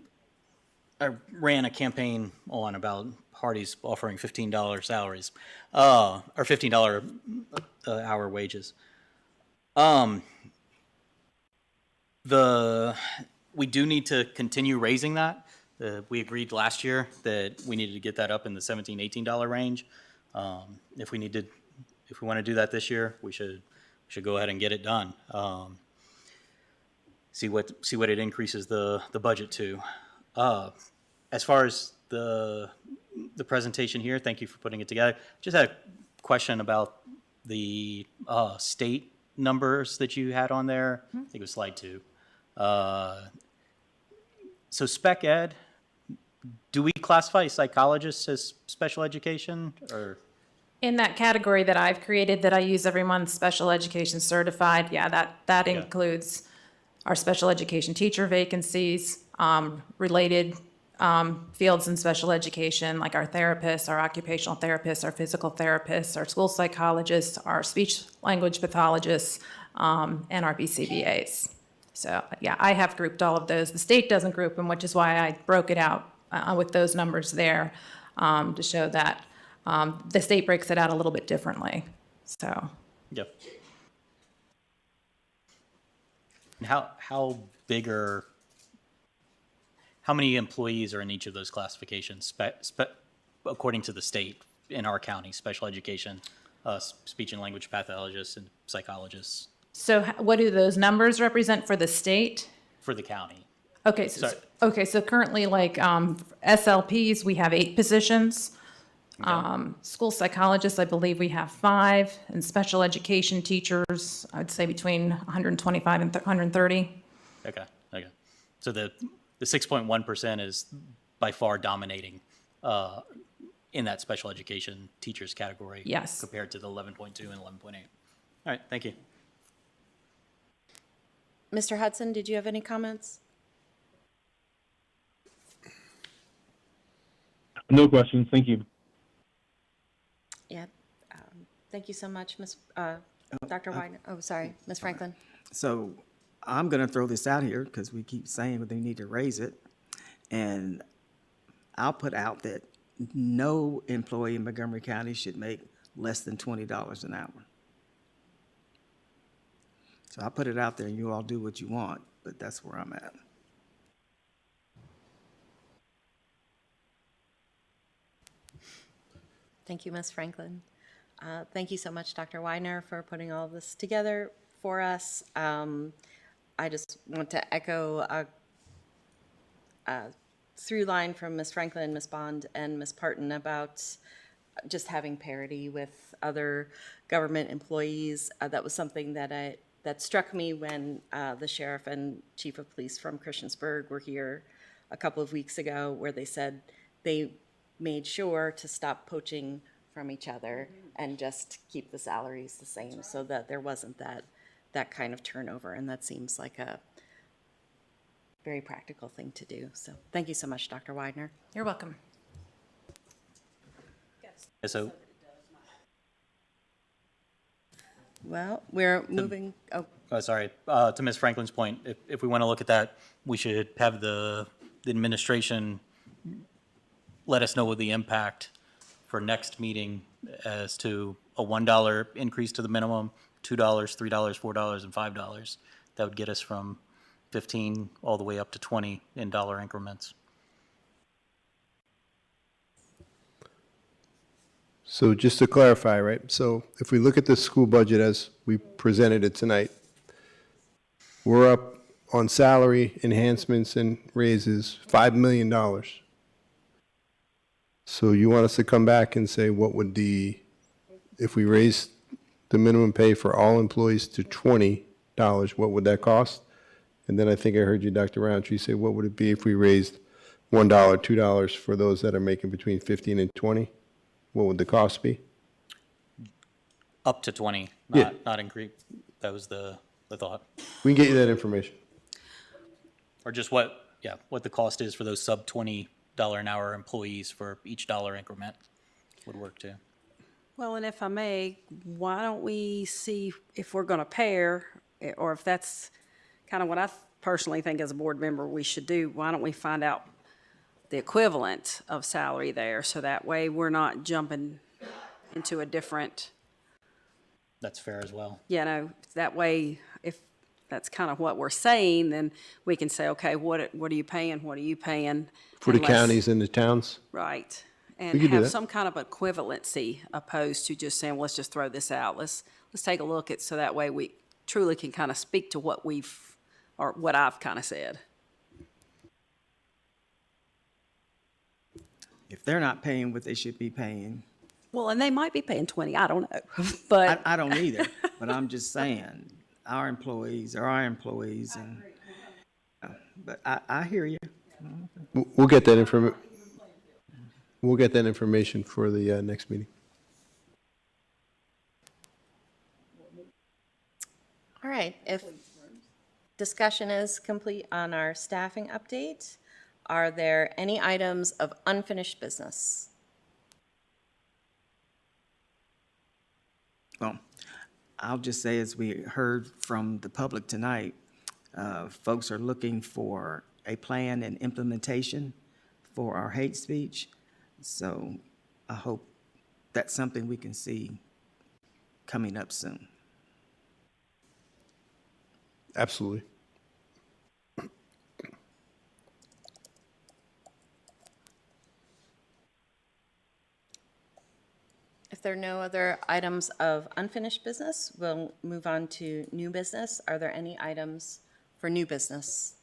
I ran a campaign on about parties offering $15 salaries, or $15 hour wages. We do need to continue raising that. We agreed last year that we needed to get that up in the $17, $18 range. If we want to do that this year, we should go ahead and get it done. See what it increases the budget to. As far as the presentation here, thank you for putting it together. Just had a question about the state numbers that you had on there. I think it was slide 2. So spec ed, do we classify psychologists as special education, or? In that category that I've created that I use every month, special education certified, yeah, that includes our special education teacher vacancies, related fields in special education, like our therapists, our occupational therapists, our physical therapists, our school psychologists, our speech language pathologists, and our BCBAs. So, yeah, I have grouped all of those. The state doesn't group them, which is why I broke it out with those numbers there to show that the state breaks it out a little bit differently. So, Yep. And how big are, how many employees are in each of those classifications, according to the state in our county, special education, speech and language pathologists and psychologists what do those numbers represent for the state? for the county? Okay, so currently, like SLPs, we have 8 positions. School psychologists, I believe we have 5, and special education teachers, I'd say between 125 and 130. Okay. So the 6.1% is by far dominating in that special education teachers category. Yes. Compared to the 11.2 and 11.8. All right, thank you. Mr. Hudson, did you have any comments? No questions. Thank you. Yeah. Thank you so much, Dr. Widener. Oh, sorry, Ms. Franklin. So I'm going to throw this out here because we keep saying that they need to raise it. And I'll put out that no employee in Montgomery County should make less than $20 an hour. So I put it out there and you all do what you want, but that's where I'm at. Thank you, Ms. Franklin. Thank you so much, Dr. Widener, for putting all of this together for us. I just want to echo a through line from Ms. Franklin, Ms. Bond, and Ms. Parton about just having parity with other government employees. That was something that struck me when the sheriff and chief of police from Christiansburg were here a couple of weeks ago, where they said they made sure to stop poaching from each other and just keep the salaries the same so that there wasn't that kind of turnover. And that seems like a very practical thing to do. So thank you so much, Dr. Widener. You're welcome. So Well, we're moving, sorry, to Ms. Franklin's point, if we want to look at that, we should have the administration let us know what the impact for next meeting as to a $1 increase to the minimum, $2, $3, $4, and $5. That would get us from 15 all the way up to 20 in dollar increments. So just to clarify, right? So if we look at the school budget as we presented it tonight, we're up on salary enhancements and raises $5 million. So you want us to come back and say what would if we raise the minimum pay for all employees to $20, what would that cost? And then I think I heard you, Dr. Roundtree, say what would it be if we raised $1, $2 for those that are making between 15 and 20? What would the cost be? Up to 20, Yeah. not increase. That was the thought. We can get you that information. Or just what the cost is for those sub $20 an hour employees for each dollar increment would work too. Well, and if I may, why don't we see if we're going to pair, or if that's kind of what I personally think as a board member we should do, why don't we find out the equivalent of salary there, so that way we're not jumping into a different. That's fair as well. That way, if that's kind of what we're saying, then we can say, okay, what are you paying? What are you paying? For the And let's- counties and the towns? Right. We And could do have that. some kind of equivalency opposed to just saying, well, let's just throw this out. Let's take a look at, so that way we truly can kind of speak to what what I've kind of said. If they're not paying what they should be paying, Well, and they might be paying 20, I don't know, but. I don't either, but I'm just saying, our employees are our employees, and, but I hear you. We'll get that We'll get that information for the next meeting. All right, if discussion is complete on our staffing update, are there any items of unfinished business? Well, I'll just say, as we heard from the public tonight, Folks are looking for a plan and implementation for our hate speech. So I hope that's something we can see coming up soon. Absolutely. If there are no other items of unfinished business, we'll move on to new business. Are there any items for new business?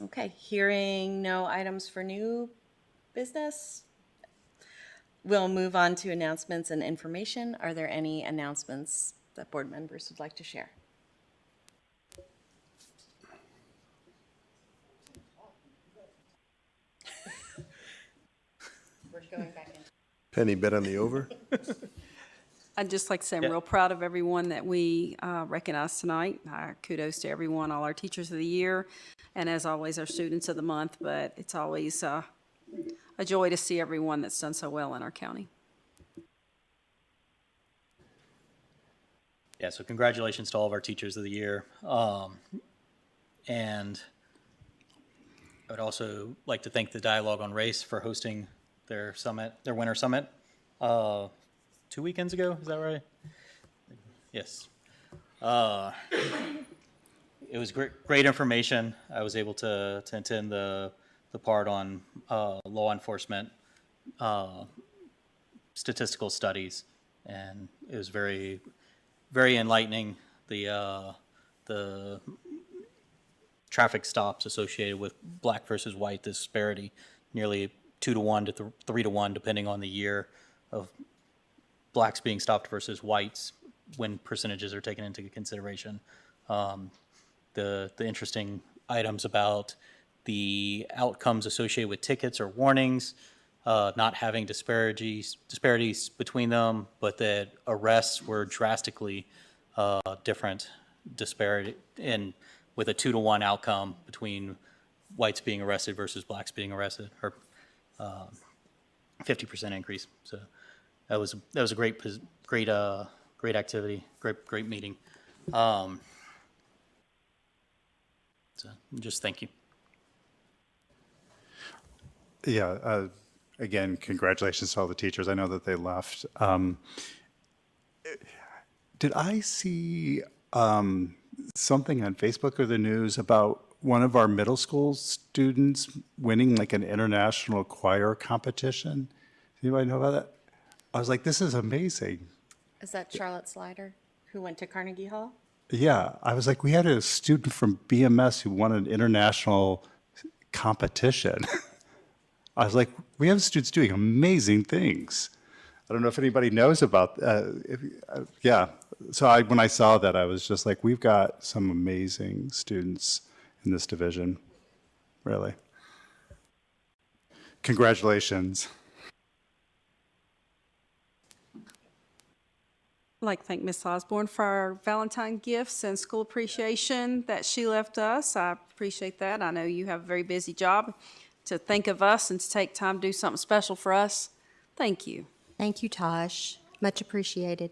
Okay, hearing no items for new business, we'll move on to announcements and information. Are there any announcements that board members would like to share? We're going back in. Penny, bet on the over? I'd just like to say I'm real proud of everyone that we recognized tonight. Kudos to everyone, all our teachers of the year, and as always, our students of the month. But it's always a joy to see everyone that's done so well in our county. Yeah, so congratulations to all of our teachers of the year. And I would also like to thank the Dialogue on Race for hosting their summit, their winter summit, 2 weekends ago. Is that right? Yes. It was great information. I was able to attend the part on law enforcement statistical studies, and it was very enlightening. The traffic stops associated with black versus white disparity, nearly 2 to 1 to 3 to 1, depending on the year, of blacks being stopped versus whites when percentages are taken into consideration. The interesting items about the outcomes associated with tickets or warnings, not having disparities between them, but that arrests were drastically different disparity in with a 2 to 1 outcome between whites being arrested versus blacks being arrested, or 50% increase. So that was a great activity, great meeting. So just thank you. Yeah, again, congratulations to all the teachers. I know that they left. Did I see something on Facebook or the news about one of our middle school students winning like an international choir competition? Anybody know about that? I was like, this is amazing. Is that Charlotte Slider, who went to Carnegie Hall? Yeah, I was like, we had a student from BMS who won an international competition. I was like, we have students doing amazing things. I don't know if anybody knows about, yeah. So when I saw that, I was just like, we've got some amazing students in this division, really. Congratulations. I'd like to thank Ms. Osborne for our Valentine gifts and school appreciation that she left us. I appreciate that. I know you have a very busy job. To think of us and to take time to do something special for us, thank you. Thank you, Tosh. Much appreciated.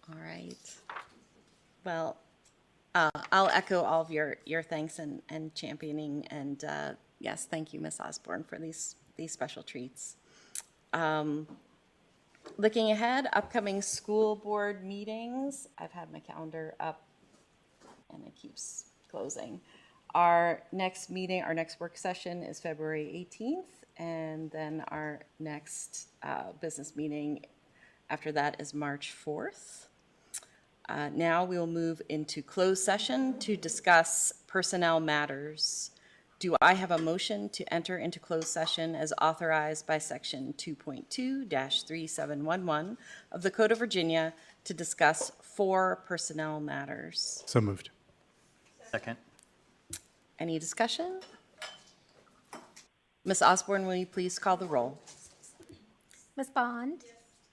All right. Well, I'll echo all of your thanks and championing, and yes, thank you, Ms. Osborne, for these special treats. Looking ahead, upcoming school board meetings. I've had my calendar up and it keeps closing. Our next meeting, our next work session is February 18th, and then our next business meeting after that is March 4th. Now we will move into closed session to discuss personnel matters. Do I have a motion to enter into closed session as authorized by Section 2.2-3711 of the Code of Virginia to discuss 4 personnel matters? So moved. Second. Any discussion? Ms. Osborne, will you please call the roll? Ms. Bond?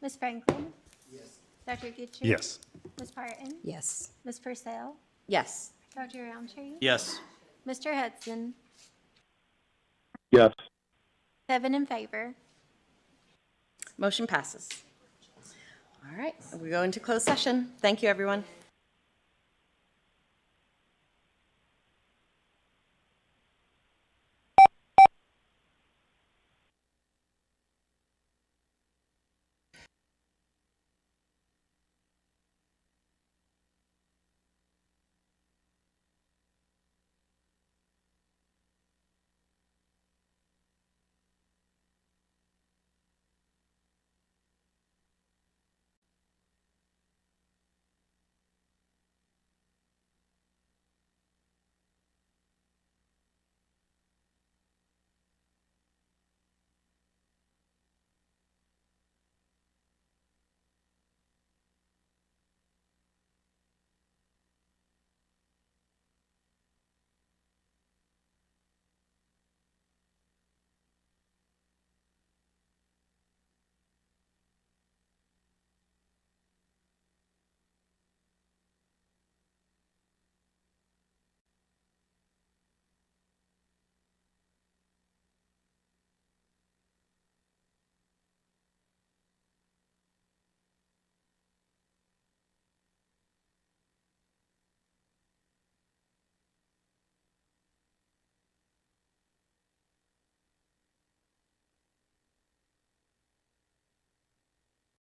Ms. Franklin? Yes. Dr. Gitcher? Yes. Ms. Parton? Yes. Ms. Purcell? Yes. Dr. Roundtree? Yes. Mr. Hudson? Yes. 7 in favor. Motion passes. All right, we go into closed session. Thank you, everyone.